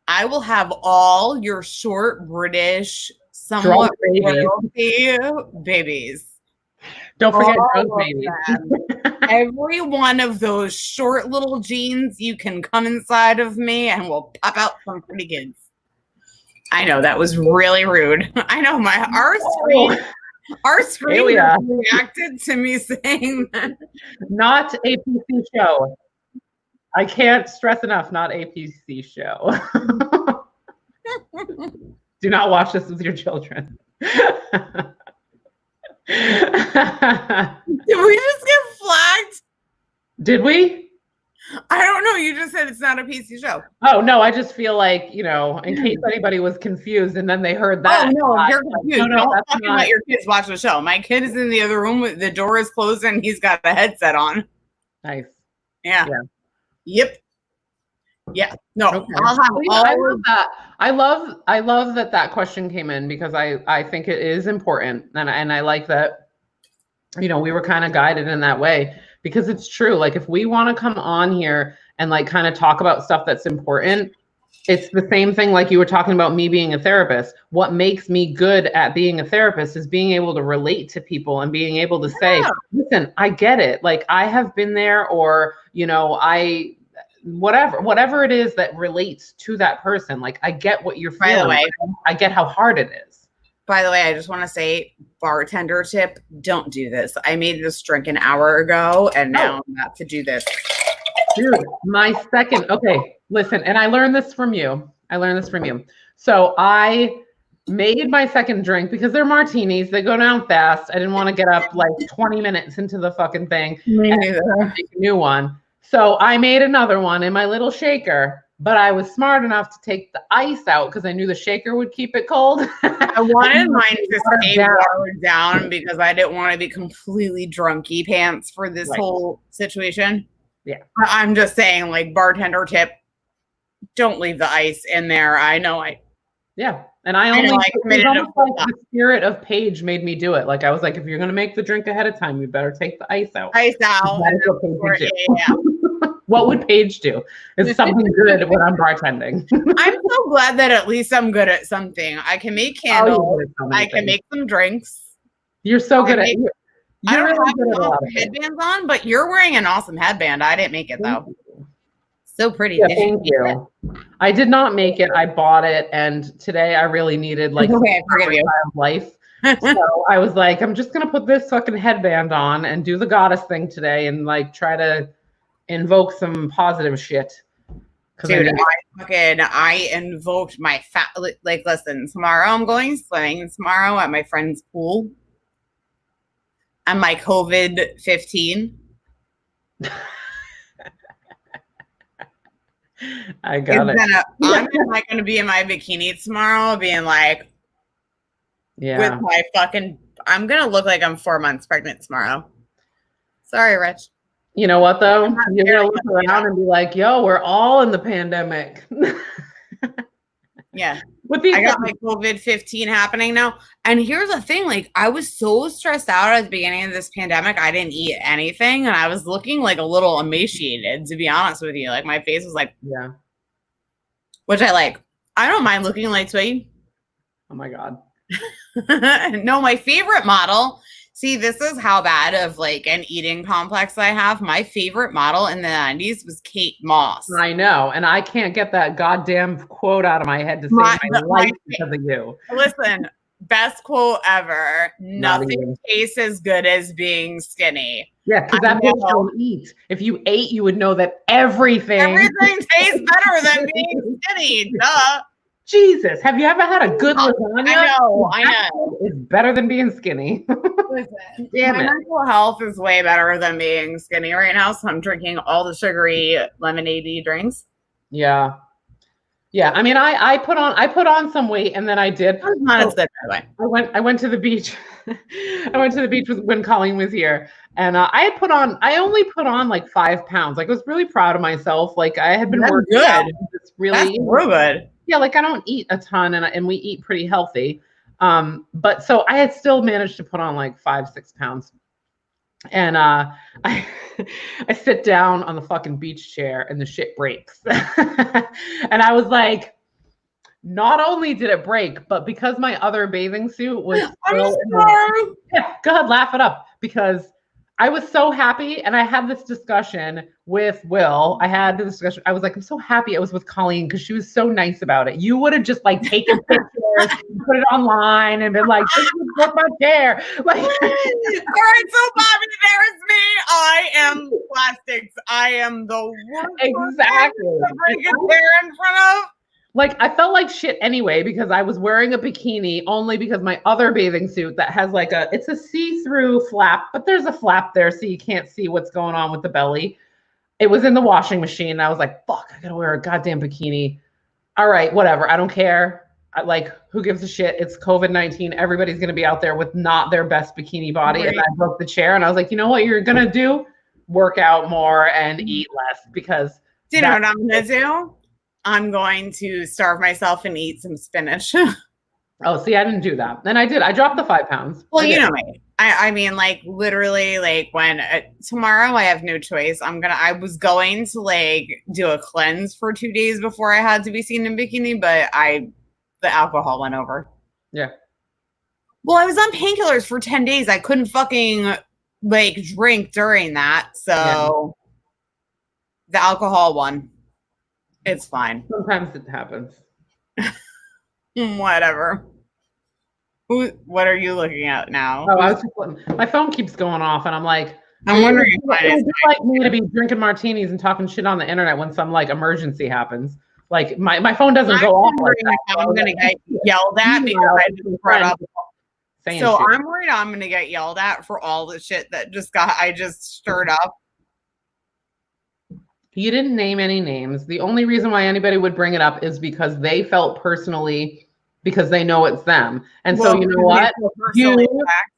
I will have all your short British, somewhat royalty babies. Don't forget those babies. Every one of those short little jeans, you can come inside of me and we'll pop out some pretty kids. I know that was really rude. I know our screen reacted to me saying that. Not a PC show. I can't stress enough, not a PC show. Do not watch this with your children. Did we just get flagged? Did we? I don't know. You just said it's not a PC show. Oh, no. I just feel like, you know, in case anybody was confused and then they heard that. Oh, no. You're confused. No, don't talk about your kids watch the show. My kid is in the other room. The door is closed and he's got a headset on. Nice. Yeah. Yep. Yeah. No. Okay. I love that. I love that question came in because I think it is important. And I like that, you know, we were kind of guided in that way because it's true. Like if we want to come on here and like kind of talk about stuff that's important, it's the same thing like you were talking about me being a therapist. What makes me good at being a therapist is being able to relate to people and being able to say, listen, I get it. Like I have been there, or, you know, whatever it is that relates to that person. Like I get what you're feeling. By the way, I get how hard it is. By the way, I just want to say, bartender tip, don't do this. I made this drink an hour ago and now I'm about to do this. Dude, okay, listen, and I learned this from you. So I made my second drink because they're martinis. They go down fast. I didn't want to get up like 20 minutes into the fucking thing and make a new one. So I made another one in my little shaker, but I was smart enough to take the ice out because I knew the shaker would keep it cold. I wanted mine to stay watered down because I didn't want to be completely drunky pants for this whole situation. Yeah. I'm just saying, like, bartender tip, don't leave the ice in there. I know Yeah. And I only, committed like the spirit of Paige made me do it. Like, I was like, if you're going to make the drink ahead of time, you better take the ice out. Ice out. What would Paige do? It's something good when I'm bartending. I'm so glad that at least I'm good at something. I can make candles. I can make some drinks. You're so good at it. I don't have headbands on, but you're wearing an awesome headband. I didn't make it though. So pretty. Yeah, thank you. I did not make it. I bought it, and today I really needed like life. So I was like, I'm just gonna put this fucking headband on and do the goddess thing today, and like try to invoke some positive shit. Dude, I invoked my fat. Like, listen, tomorrow I'm going swimming. Tomorrow at my friend's pool. I'm my COVID-15. I got it. I'm not going to be in my bikini tomorrow, being like, with my fucking. I'm going to look like I'm 4 months pregnant tomorrow. Sorry, Rich. You know what though? You're going to look around and be like, yo, we're all in the pandemic. Yeah. I got my COVID-15 happening now. And here's the thing, like, I was so stressed out at the beginning of this pandemic. I didn't eat anything. And I was looking like a little emaciated, to be honest with you. Like, my face was like, yeah. Which I like. I don't mind looking like Twiggy. Oh my God. No, my favorite model. See, this is how bad of like an eating complex I have. My favorite model in the 90s was Kate Moss. I know. And I can't get that goddamn quote out of my head to save my life because of you. Listen, best quote ever. Nothing tastes as good as being skinny. Yeah, because that bitch don't eat. If you ate, you would know that everything tastes better than being skinny. Duh. Jesus, have you ever had a good lasagna? I know. It's better than being skinny. Listen, my mental health is way better than being skinny right now, so I'm drinking all the sugary lemonade drinks. Yeah. Yeah, I mean, I put on some weight, and then I did. Not as good, by the way. I went to the beach. I went to the beach when Colleen was here, and I only put on like 5 pounds. Like, I was really proud of myself. Like, I had been working out. It's really good. Yeah, like I don't eat a ton, and we eat pretty healthy. But so I had still managed to put on like 5-6 pounds. And I sit down on the fucking beach chair and the shit breaks. And I was like, not only did it break, but because my other bathing suit was still yeah, go ahead, laugh it up, because I was so happy, and I had this discussion with Will. I was like, I'm so happy I was with Colleen because she was so nice about it. You would have just like taken pictures, put it online, and been like, this is what my chair. Like, all right, so Bobby, there's me. I am plastics. I am the worst. Exactly. To break a chair in front of. Like, I felt like shit anyway because I was wearing a bikini only because my other bathing suit that has like it's a see-through flap, but there's a flap there so you can't see what's going on with the belly. It was in the washing machine. I was like, fuck, I gotta wear a goddamn bikini. All right, whatever. I don't care. Who gives a shit? It's COVID-19. Everybody's gonna be out there with not their best bikini body. Right. And I broke the chair, and I was like, you know what you're gonna do? Work out more and eat less, because do you know what I'm gonna do? I'm going to starve myself and eat some spinach. Oh, see, I didn't do that. And I did. I dropped the 5 pounds. Well, you know me. I mean, like, literally, like, when tomorrow I have no choice. I was going to like do a cleanse for 2 days before I had to be seen in bikini, but the alcohol went over. Yeah. Well, I was on painkillers for 10 days. I couldn't fucking like drink during that. So the alcohol won. It's fine. Sometimes it happens. Whatever. What are you looking at now? Oh, my phone keeps going off, and I'm like, I'm wondering if it's like me to be drinking martinis and talking shit on the internet when some like emergency happens. Like my phone doesn't go off like that. I'm gonna get yelled at because I just brought up. So I'm worried I'm gonna get yelled at for all the shit that I just stirred up. You didn't name any names. The only reason why anybody would bring it up is because they felt personally, because they know it's them. And so you know what?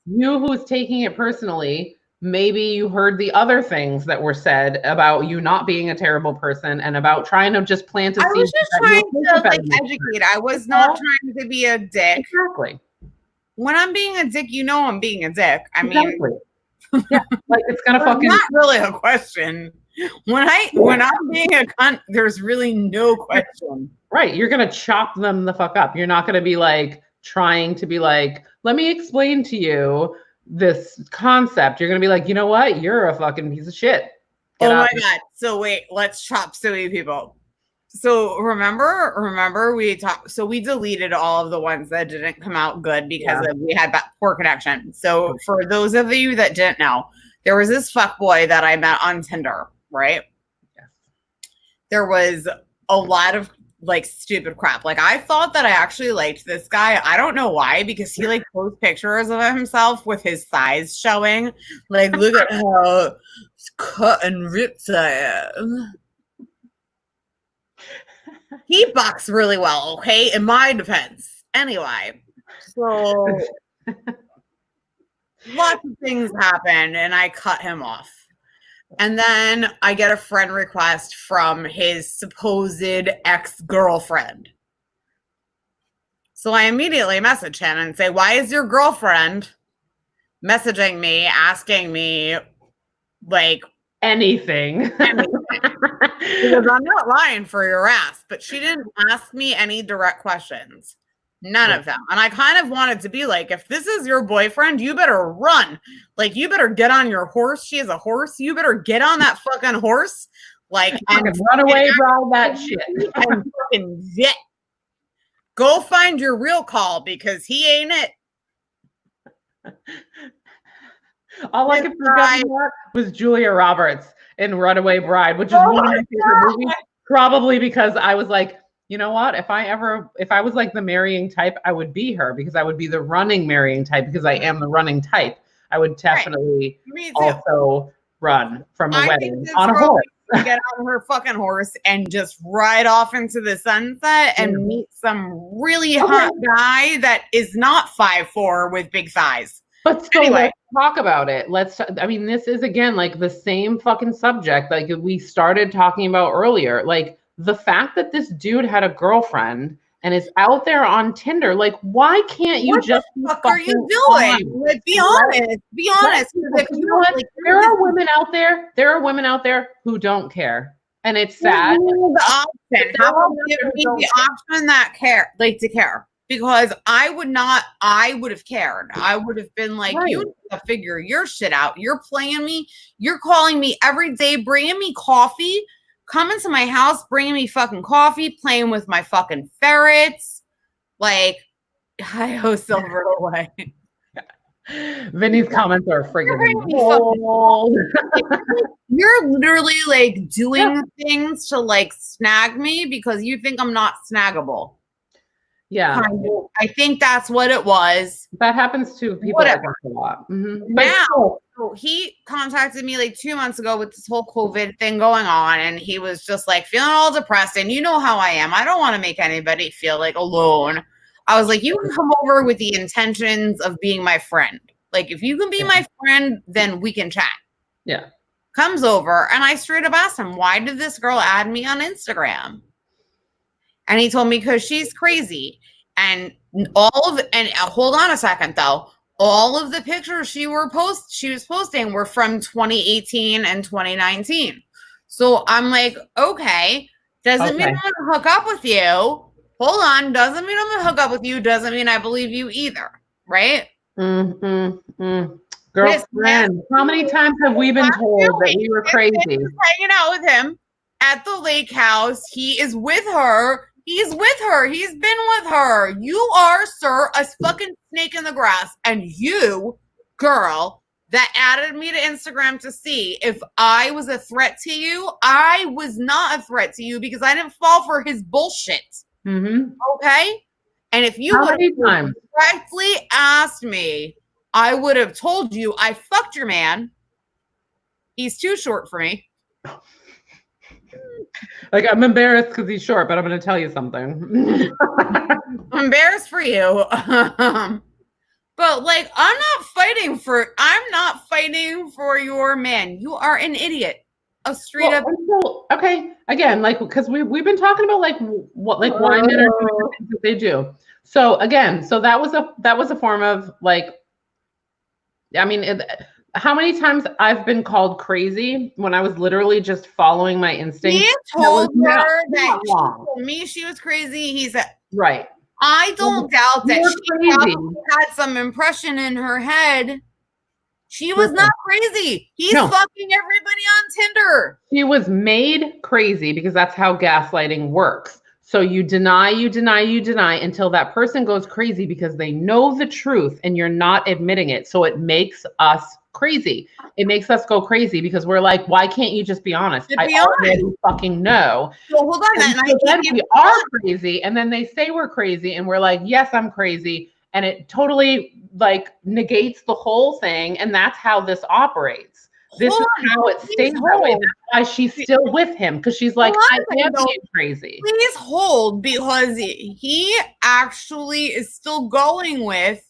You who's taking it personally maybe you heard the other things that were said about you not being a terrible person and about trying to just plant a seed. I was just trying to like educate. I was not trying to be a dick. Exactly. When I'm being a dick, you know I'm being a dick. I mean, yeah, like it's gonna fucking not really a question. When I'm being a cunt, there's really no question. Right. You're gonna chop them the fuck up. You're not gonna be like trying to be like, let me explain to you this concept. You're gonna be like, you know what? You're a fucking piece of shit. Get oh my God. So wait, let's chop silly people. So remember we talked, so we deleted all of the ones that didn't come out good because we had poor connection. So for those of you that didn't know, there was this fuckboy that I met on Tinder, right? Yes. There was a lot of like stupid crap. Like I thought that I actually liked this guy. I don't know why, because he like posts pictures of himself with his thighs showing. Like, look at how cut and ripped I am. He boxed really well, okay? In my defense. Anyway, so lots of things happened and I cut him off. And then I get a friend request from his supposed ex-girlfriend. So I immediately message him and say, why is your girlfriend messaging me, asking me like anything? Because I'm not lying for your ass, but she didn't ask me any direct questions. None of them. And I kind of wanted to be like, if this is your boyfriend, you better run. Like, you better get on your horse. She is a horse. You better get on that fucking horse. Like, and run away, bro, that shit. And fucking jet. Go find your real call because he ain't it. All I could think of was Julia Roberts in Runaway Bride, which is one of my favorite movies. Probably because I was like, you know what? If I was like the marrying type, I would be her because I would be the running marrying type because I am the running type. I would definitely also run from a wedding on a horse. Get on her fucking horse and just ride off into the sunset and meet some really hot guy that is not 5'4" with big thighs. But still, anyway, let's talk about it. I mean, this is again like the same fucking subject like we started talking about earlier. Like the fact that this dude had a girlfriend and is out there on Tinder, like, why can't you just? What the fuck are you doing? Like, be honest. Be honest. Like, you know what? There are women out there. There are women out there who don't care, and it's sad. The option. How about give me the option that care, like to care? Because I would have cared. I would have been like, you need to figure your shit out. You're playing me. You're calling me every day, bringing me coffee, coming to my house, bringing me fucking coffee, playing with my fucking ferrets. Like, hi-ho, Silver away. Vinny's comments are friggin' old. You're literally like doing things to like snag me because you think I'm not snaggable. Yeah, I think that's what it was. That happens to people a lot. Mm-hmm. Now, so he contacted me like 2 months ago with this whole COVID thing going on, and he was just like feeling all depressed. And you know how I am. I don't want to make anybody feel like alone. I was like, you can come over with the intentions of being my friend. Like, if you can be my friend, then we can chat. Yeah. Comes over, and I straight up asked him, why did this girl add me on Instagram? And he told me because she's crazy. And hold on a second though. All of the pictures she was posting were from 2018 and 2019. So I'm like, okay, doesn't mean I'm gonna hook up with you. Hold on, doesn't mean I'm gonna hook up with you. Doesn't mean I believe you either, right? Girlfriend, how many times have we been told that we were crazy? Hanging out with him at the lake house. He is with her. He's with her. He's been with her. You are, sir, a fucking snake in the grass. And you, girl, that added me to Instagram to see if I was a threat to you. I was not a threat to you because I didn't fall for his bullshit. Mm-hmm. Okay? And if you would have correctly asked me, I would have told you I fucked your man. He's too short for me. Like, I'm embarrassed because he's short, but I'm going to tell you something. I'm embarrassed for you. But like, I'm not fighting for your man. You are an idiot. A straight up. Okay, again, like, because we've been talking about like what, like, why men are doing the things that they do. So again, so that was a form of like, I mean, how many times I've been called crazy when I was literally just following my instincts. He told her that she told me she was crazy. He said, right. I don't doubt that she probably had some impression in her head. She was not crazy. He's fucking everybody on Tinder. She was made crazy because that's how gaslighting works. So you deny until that person goes crazy because they know the truth and you're not admitting it. So it makes us crazy. It makes us go crazy because we're like, why can't you just be honest? I already fucking know. So hold on. So then we are crazy, and then they say we're crazy, and we're like, yes, I'm crazy. And it totally like negates the whole thing. And that's how this operates. This is how it stays that way. That's why she's still with him, because she's like, I am being crazy. Please hold, because he actually is still going with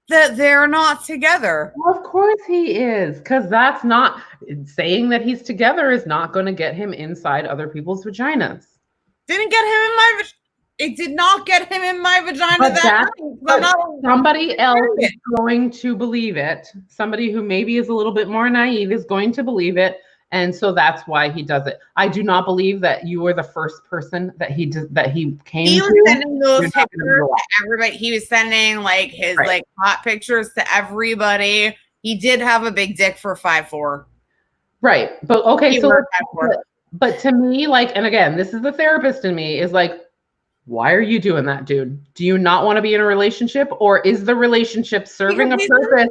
that they're not together. Well, of course he is, because that's not saying that he's together is not going to get him inside other people's vaginas. Didn't get him in my vagina. It did not get him in my vagina. But somebody else is going to believe it. Somebody who maybe is a little bit more naive is going to believe it. And so that's why he does it. I do not believe that you were the first person that he came to. He was sending those pictures to everybody. He was sending like his like hot pictures to everybody. He did have a big dick for 5'4". Right. But okay, but to me, like, and again, this is the therapist in me, is like, why are you doing that, dude? Do you not want to be in a relationship, or is the relationship serving a purpose?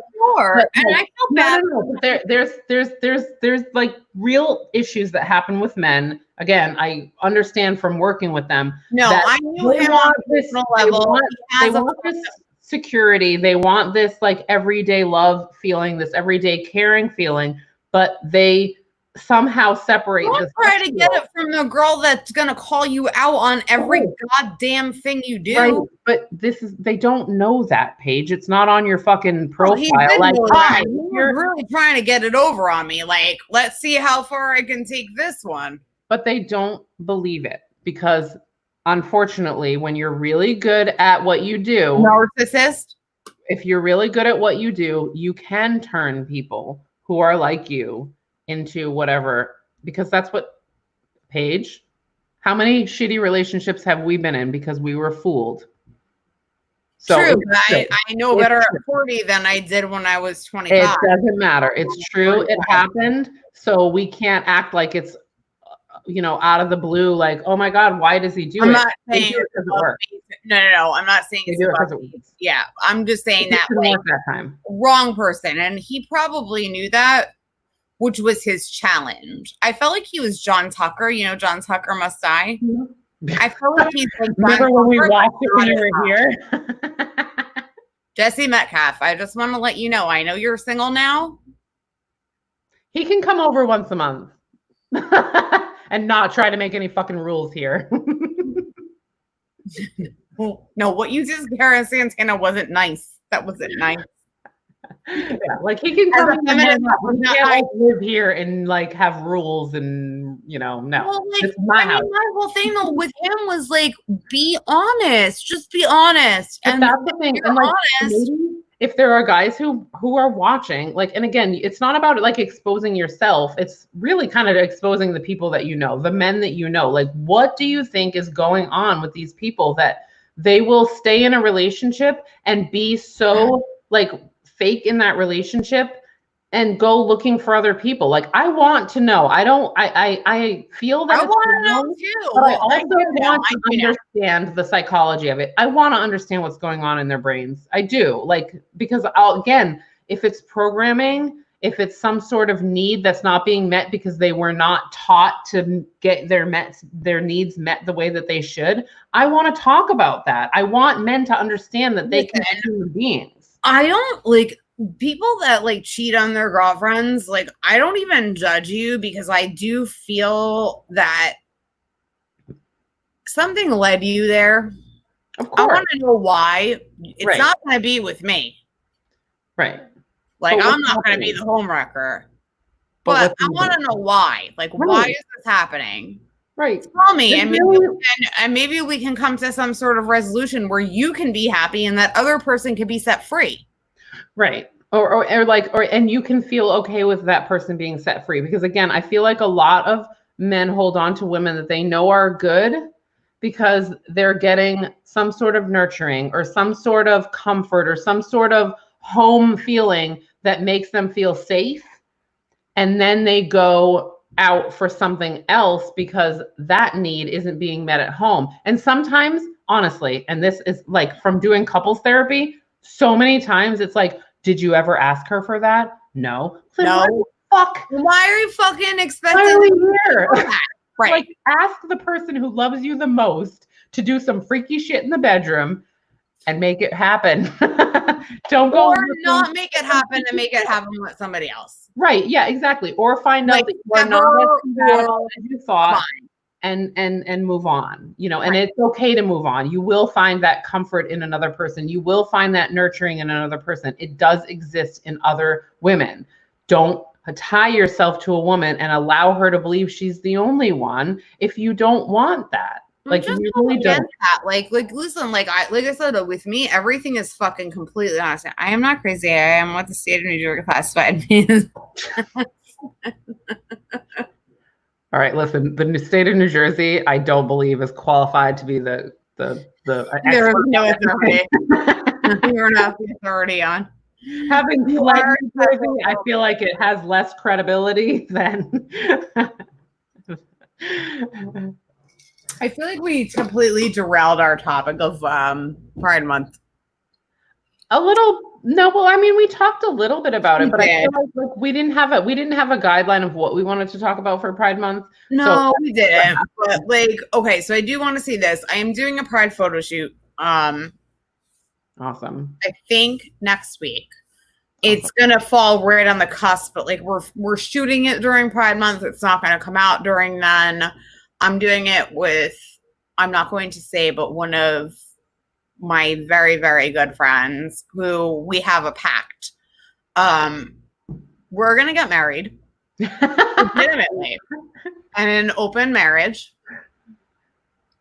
And I feel bad. No. There's like real issues that happen with men. Again, I understand from working with them. No, I knew him on a personal level. They want this security. They want this like everyday love feeling, this everyday caring feeling, but they somehow separate. Don't try to get it from the girl that's gonna call you out on every goddamn thing you do. Right. But they don't know that, Paige. It's not on your fucking profile. Like, hi, you're really trying to get it over on me. Like, let's see how far I can take this one. But they don't believe it, because unfortunately, when you're really good at what you do, narcissist. If you're really good at what you do, you can turn people who are like you into whatever, because that's what, Paige, how many shitty relationships have we been in because we were fooled? So true. I know better at 40 than I did when I was 25. It doesn't matter. It's true. It happened. So we can't act like it's, out of the blue, like, oh my God, why does he do it? I'm not saying no. I'm not saying it's yeah. I'm just saying that like that time. Wrong person. And he probably knew that, which was his challenge. I felt like he was John Tucker. John Tucker Must Die. Mm-hmm. I felt like he's like remember when we watched it when you were here? Jesse Metcalf. I just want to let you know. I know you're single now. He can come over once a month and not try to make any fucking rules here. No, what you did, Karen Santana, wasn't nice. That wasn't nice. Yeah, like he can come and live here and like have rules and no. Well, like, my whole thing though with him was like, be honest, just be honest. And that's the thing. And like, maybe if there are guys who are watching, like, and again, it's not about like exposing yourself. It's really kind of exposing the people that the men that like, what do you think is going on with these people that they will stay in a relationship and be so like fake in that relationship and go looking for other people? Like, I want to know. I feel that I want to know too. But I also want to understand the psychology of it. I want to understand what's going on in their brains. I do, like, because again, if it's programming, if it's some sort of need that's not being met because they were not taught to get their needs met the way that they should, I want to talk about that. I want men to understand that they can be human beings. I don't like people that like cheat on their girlfriends. Like, I don't even judge you, because I do feel that something led you there. Of I course. want to know why. It's Right. not going to be with me. Right. Like, But I'm what's not going to be happening? the homewrecker. But But what's I want to know why. Like, why Right. is this happening? Right. Tell me, It's really- and maybe we can come to some sort of resolution where you can be happy and that other person can be set free. Right. And you can feel okay with that person being set free. Because again, I feel like a lot of men hold on to women that they know are good because they're getting some sort of nurturing or some sort of comfort or some sort of home feeling that makes them feel safe. And then they go out for something else because that need isn't being met at home. And sometimes, honestly, and this is like from doing couples therapy, so many times it's like, did you ever ask her for that? No. Then No. why the fuck? Why are you fucking Why expecting are we here? Right. Like, ask the person who loves you the most to do some freaky shit in the bedroom and make it happen. Don't go or not make it happen and make it happen with somebody else. Right. Yeah, exactly. Or find Like, out that you are not never as compatible will as you thought fine. and move on. You know, and Right. it's okay to move on. You will find that comfort in another person. You will find that nurturing in another person. It does exist in other women. Don't tie yourself to a woman and allow her to believe she's the only one if you don't want that. Like, Just you really don't. that. Like listen, like I said, with me, everything is fucking completely honest. I am not crazy. I am what the state of New York classified me as. All right, listen, the state of New Jersey, I don't believe is qualified to be the There is no authority. You're not the authority on. Having fled New Jersey, I feel like it has less credibility than. I feel like we completely derailed our topic of Pride Month. A little, no, well, I mean, we talked a little bit about it, but I did. feel like we didn't have a guideline of what we wanted to talk about for Pride Month. No, we didn't. But like, okay, so I do want to see this. I am doing a Pride photo shoot. Awesome. I think next week. It's gonna fall right on the cusp, but like we're shooting it during Pride Month. It's not gonna come out during then. I'm doing it with, I'm not going to say, but one of my very, very good friends who we have a pact. We're gonna get married legitimately and an open marriage.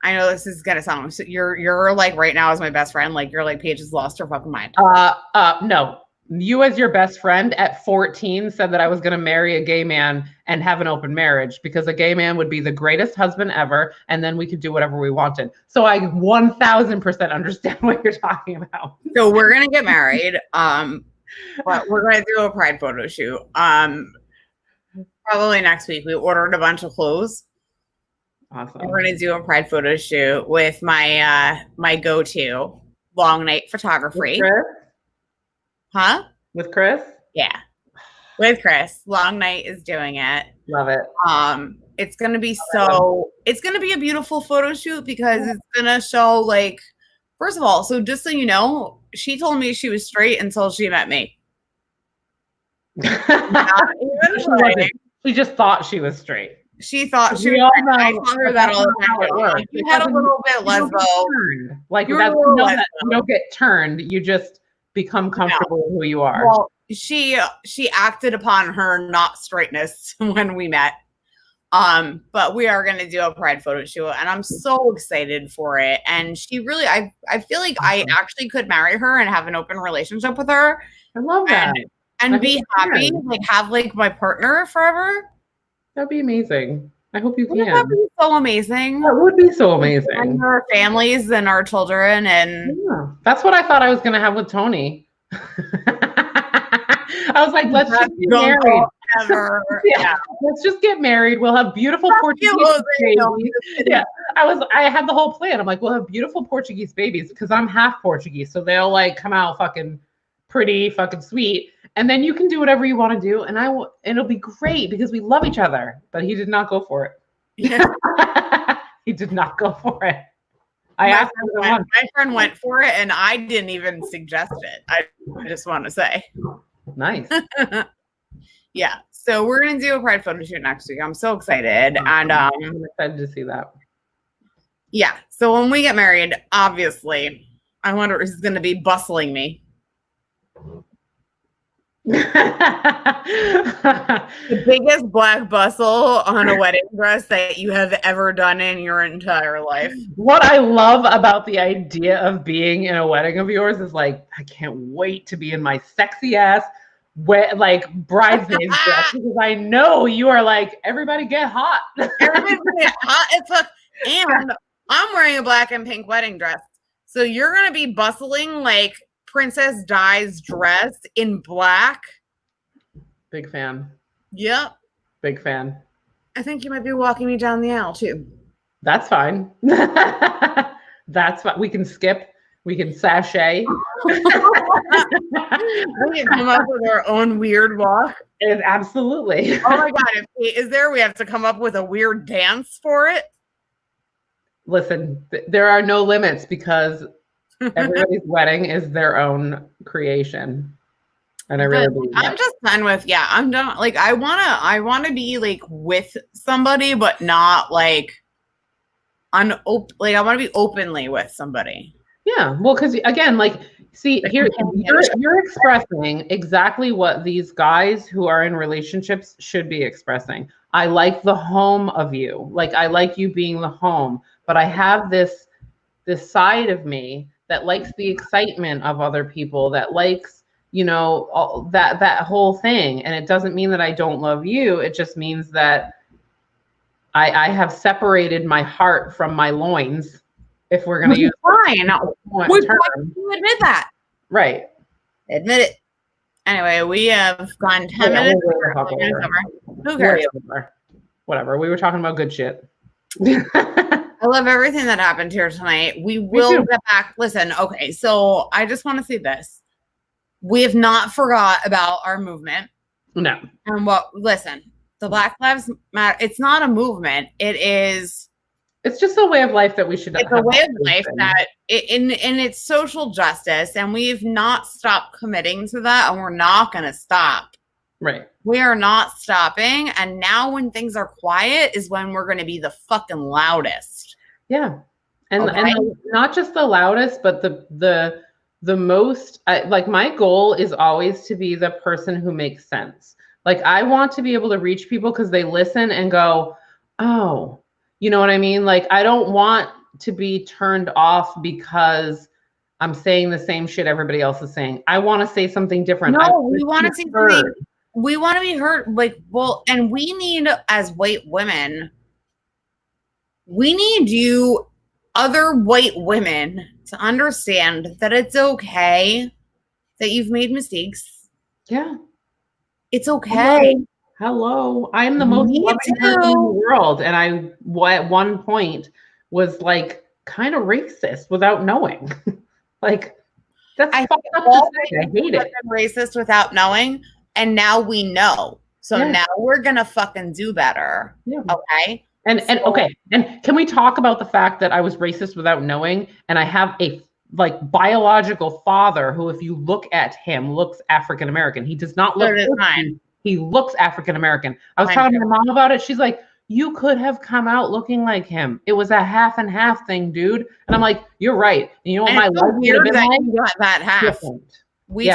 I know this is gonna sound, you're like right now as my best friend, like you're like Paige has lost her fucking mind. No. You as your best friend at 14 said that I was going to marry a gay man and have an open marriage because a gay man would be the greatest husband ever. And then we could do whatever we wanted. So I 1000% understand what you're talking about. So we're going to get married. But we're going to do a Pride photo shoot. Probably next week. We ordered a bunch of clothes. Awesome. We're going to do a Pride photo shoot with my, my go-to long night photography. Huh? With Chris? Yeah. With Chris. Long Night is doing it. Love it. It's gonna be it's gonna be a beautiful photo shoot because it's gonna show, like, first of all, so just so you know, she told me she was straight until she met me. She just thought she was straight. She thought she was straight. I tell her that all the time. You had a little bit lesbo. Like, you don't get turned. You just become comfortable with who you are. Well, she acted upon her not straightness when we met. But we are going to do a Pride photo shoot and I'm so excited for it. And she really, I feel like I actually could marry her and have an open relationship with her. I love that. And be happy, like have like my partner forever. That'd be amazing. I hope you can. That would be so amazing. That would be so amazing. And our families and our children, and that's what I thought I was going to have with Tony. I was like, let's just get married. Let's just get married. We'll have beautiful Portuguese babies. Yeah, I had the whole plan. I'm like, we'll have beautiful Portuguese babies because I'm half Portuguese, so they'll like come out fucking pretty, fucking sweet. And then you can do whatever you want to do, and it'll be great because we love each other. But he did not go for it. Yeah. He did not go for it. My friend went for it, and I didn't even suggest it. I just want to say, nice. Yeah. So we're gonna do a Pride photo shoot next week. I'm so excited, and I'm excited to see that. Yeah. So when we get married, obviously, I wonder who's going to be bustling me. The biggest black bustle on a wedding dress that you have ever done in your entire life. What I love about the idea of being in a wedding of yours is like, I can't wait to be in my sexy ass like bridesmaid dress because I know you are like, everybody get hot. Everybody's get hot as fuck. And I'm wearing a black and pink wedding dress. So you're going to be bustling like Princess Di's dress in black. Big fan. Yep. Big fan. I think you might be walking me down the aisle too. That's fine. That's fine. We can skip. We can sashay. We can come up with our own weird walk. Absolutely. Oh my God. We have to come up with a weird dance for it. Listen, there are no limits because everybody's wedding is their own creation. And I really believe that. I'm just done with, I'm done. Like, I wanna be like with somebody, but not like I want to be openly with somebody. Yeah, well, because again, like, see, here you're expressing exactly what these guys who are in relationships should be expressing. I like the home of you. Like, I like you being the home, but I have this side of me that likes the excitement of other people, that likes, you know, all that whole thing. And it doesn't mean that I don't love you. It just means that I have separated my heart from my loins. If we're going to use fine, you admit that, right? Admit it. Anyway, we have gone 10 minutes. Who cares? Whatever. We were talking about good shit. I love everything that happened here tonight. We will get back. Listen, okay, so I just want to say this. We have not forgot about our movement. No. And listen, the Black Lives Matter, it's not a movement. It's just a way of life that we should. It's a way of life that it's social justice, and we've not stopped committing to that, and we're not going to stop. Right. We are not stopping. And now when things are quiet is when we're going to be the fucking loudest. Yeah. And not just the loudest, but the most, like, my goal is always to be the person who makes sense. Like, I want to be able to reach people because they listen and go, oh, you know what I mean? Like, I don't want to be turned off because I'm saying the same shit everybody else is saying. I want to say something different. No, we want to see something. We want to be heard. Like, well, and we need, as white women, we need you, other white women, to understand that it's okay that you've made mistakes. Yeah. It's okay. Hello. I'm the most loving person in the world. And I, at one point, was like kind of racist without knowing. Like, that's fucked up to say. I hate it. Racist without knowing. And now we know. So now we're going to fucking do better. Yeah. Okay. And okay. And can we talk about the fact that I was racist without knowing? And I have a biological father who, if you look at him, looks African American. He does not look. He looks African American. I was talking to my mom about it. She's like, you could have come out looking like him. It was a half and half thing, dude. And I'm like, you're right. And you know what my life would have been like? You got that half. We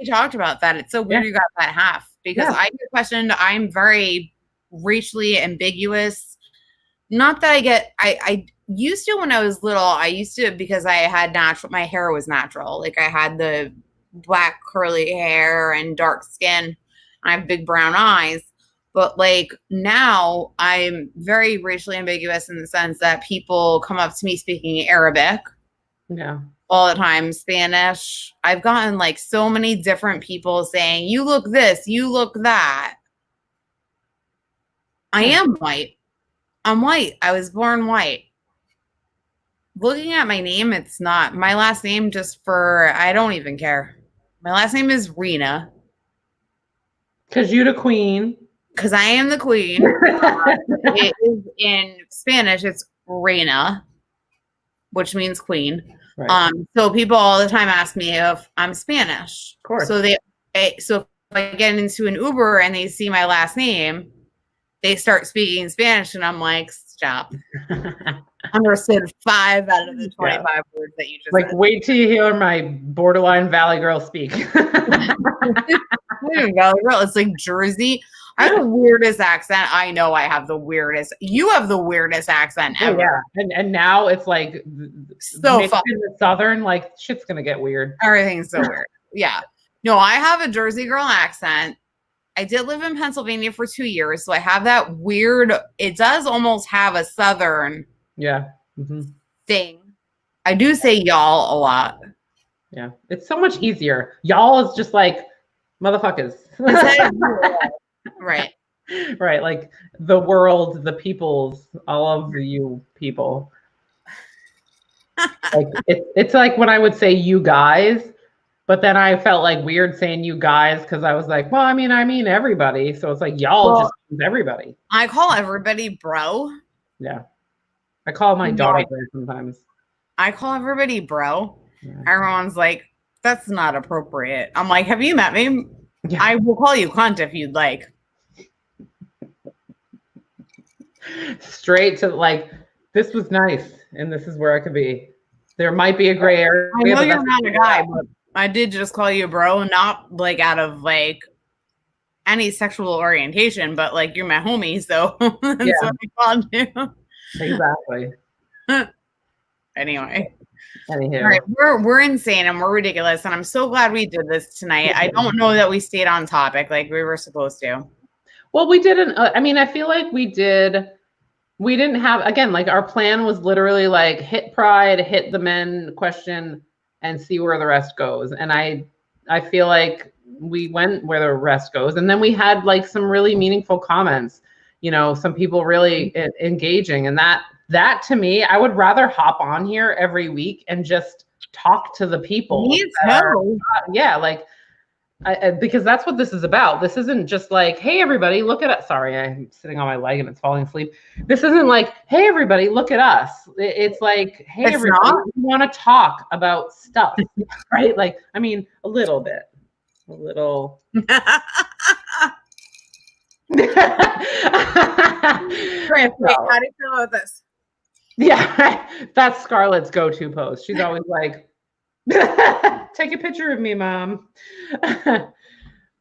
talked about that. It's so weird you got that half because I get questioned. I'm very racially ambiguous. Not that I used to when I was little. I used to because I had my hair was natural. Like I had the black curly hair and dark skin. I have big brown eyes. But like now I'm very racially ambiguous in the sense that people come up to me speaking Arabic. Yeah. All the time, Spanish. I've gotten like so many different people saying, you look this, you look that. I am white. I'm white. I was born white. Looking at my name, it's not my last name I don't even care. My last name is Rena. Because you're the queen. Because I am the queen. It is in Spanish, it's Reina, which means queen. Right. So people all the time ask me if I'm Spanish. Of course. So if I get into an Uber and they see my last name, they start speaking Spanish, and I'm like, stop. Understood 5 out of the 25 words that you just like said. wait till you hear my borderline Valley girl speak. Valley girl, it's like Jersey. I have the weirdest accent. I know I have the weirdest. You have the weirdest accent ever. Yeah, and now it's like so fun. In the Southern, like shit's gonna get weird. Everything's so weird. Yeah. No, I have a Jersey girl accent. I did live in Pennsylvania for 2 years, so I have that weird. It does almost have a Southern thing. I do say y'all a lot. Yeah, it's so much easier. Y'all is just like motherfuckers. Right. Right. Like the world, the peoples, all of you people. Like it's like when I would say you guys, but then I felt like weird saying you guys because I was like, well, I mean everybody. So it's like y'all just means everybody. I call everybody bro. Yeah. I call my daughter bro sometimes. I call everybody bro. Yeah. Everyone's like, that's not appropriate. I'm like, have you met me? Yeah. I will call you cunt if you'd like. Straight to like, this was nice, and this is where I could be. There might be a gray area. I know you're not a guy, but I did just call you bro, not like out of like any sexual orientation, but like you're my homie, so that's what I called you. Exactly. Anyway. Anywho. All right, we're insane and we're ridiculous, and I'm so glad we did this tonight. I don't know that we stayed on topic like we were supposed to. Well, we didn't. I mean, I feel like we did. We didn't have, again, like our plan was literally like hit pride, hit the men question, and see where the rest goes. And I feel like we went where the rest goes. And then we had like some really meaningful comments. You know, some people really engaging, and that to me, I would rather hop on here every week and just talk to the people. Like. Because that's what this is about. This isn't just like, hey, everybody, look at us. Sorry, I'm sitting on my leg and it's falling asleep. This isn't like, hey, everybody, look at us. It's like, hey, everybody, we want to talk about stuff, right? Like, I mean, a little bit. A little. Great. How do you feel about this? Yeah, that's Scarlett's go-to post. She's always like, take a picture of me, Mom.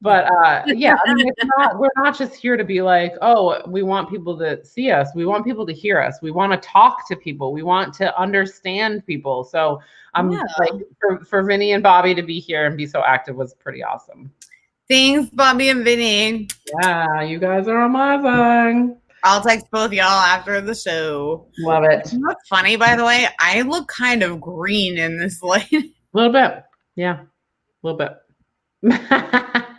But yeah, I mean, we're not just here to be like, oh, we want people to see us. We want people to hear us. We want to talk to people. We want to understand people. So I'm like, for Vinny and Bobby to be here and be so active was pretty awesome. Thanks, Bobby and Vinny. Yeah, you guys are amazing. I'll text both y'all after the show. Love it. What's funny, by the way, I look kind of green in this light. A little bit. Yeah. A little bit.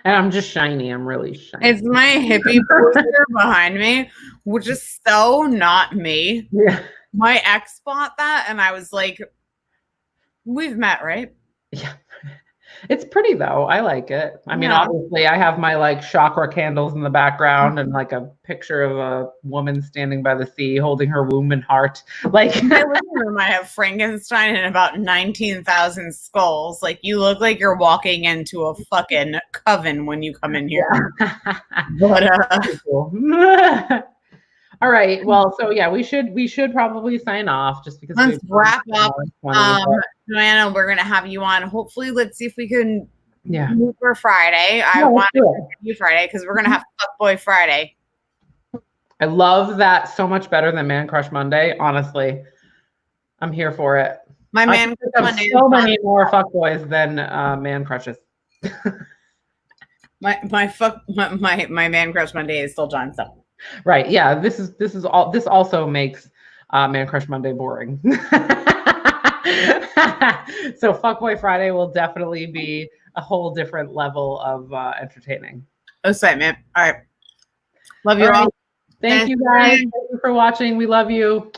And I'm just shiny. I'm really shiny. It's my hippie poster behind me, which is so not me. Yeah. My ex bought that, and I was like, we've met, right? Yeah. It's pretty though. I like it. I mean, obviously I have my like chakra candles in the background and like a picture of a woman standing by the sea holding her womb and heart. Like in my living room, I have Frankenstein and about 19,000 skulls. Like you look like you're walking into a fucking coven when you come in here. But cool. All right. Well, so yeah, we should probably sign off just because let's wrap up. Joanna, we're gonna have you on. Hopefully, let's see if we can move for Friday. I want to do Friday because we're gonna have Fuckboy Friday. I love that so much better than Man Crush Monday. Honestly, I'm here for it. My Man Crush Monday. So many more fuckboys than Man Crushes. my Man Crush Monday is still John Stubb. Right. Yeah. This also makes Man Crush Monday boring. So Fuckboy Friday will definitely be a whole different level of entertaining. Excitement. All right. Love you all. Thank you guys. Thank you for watching. We love you.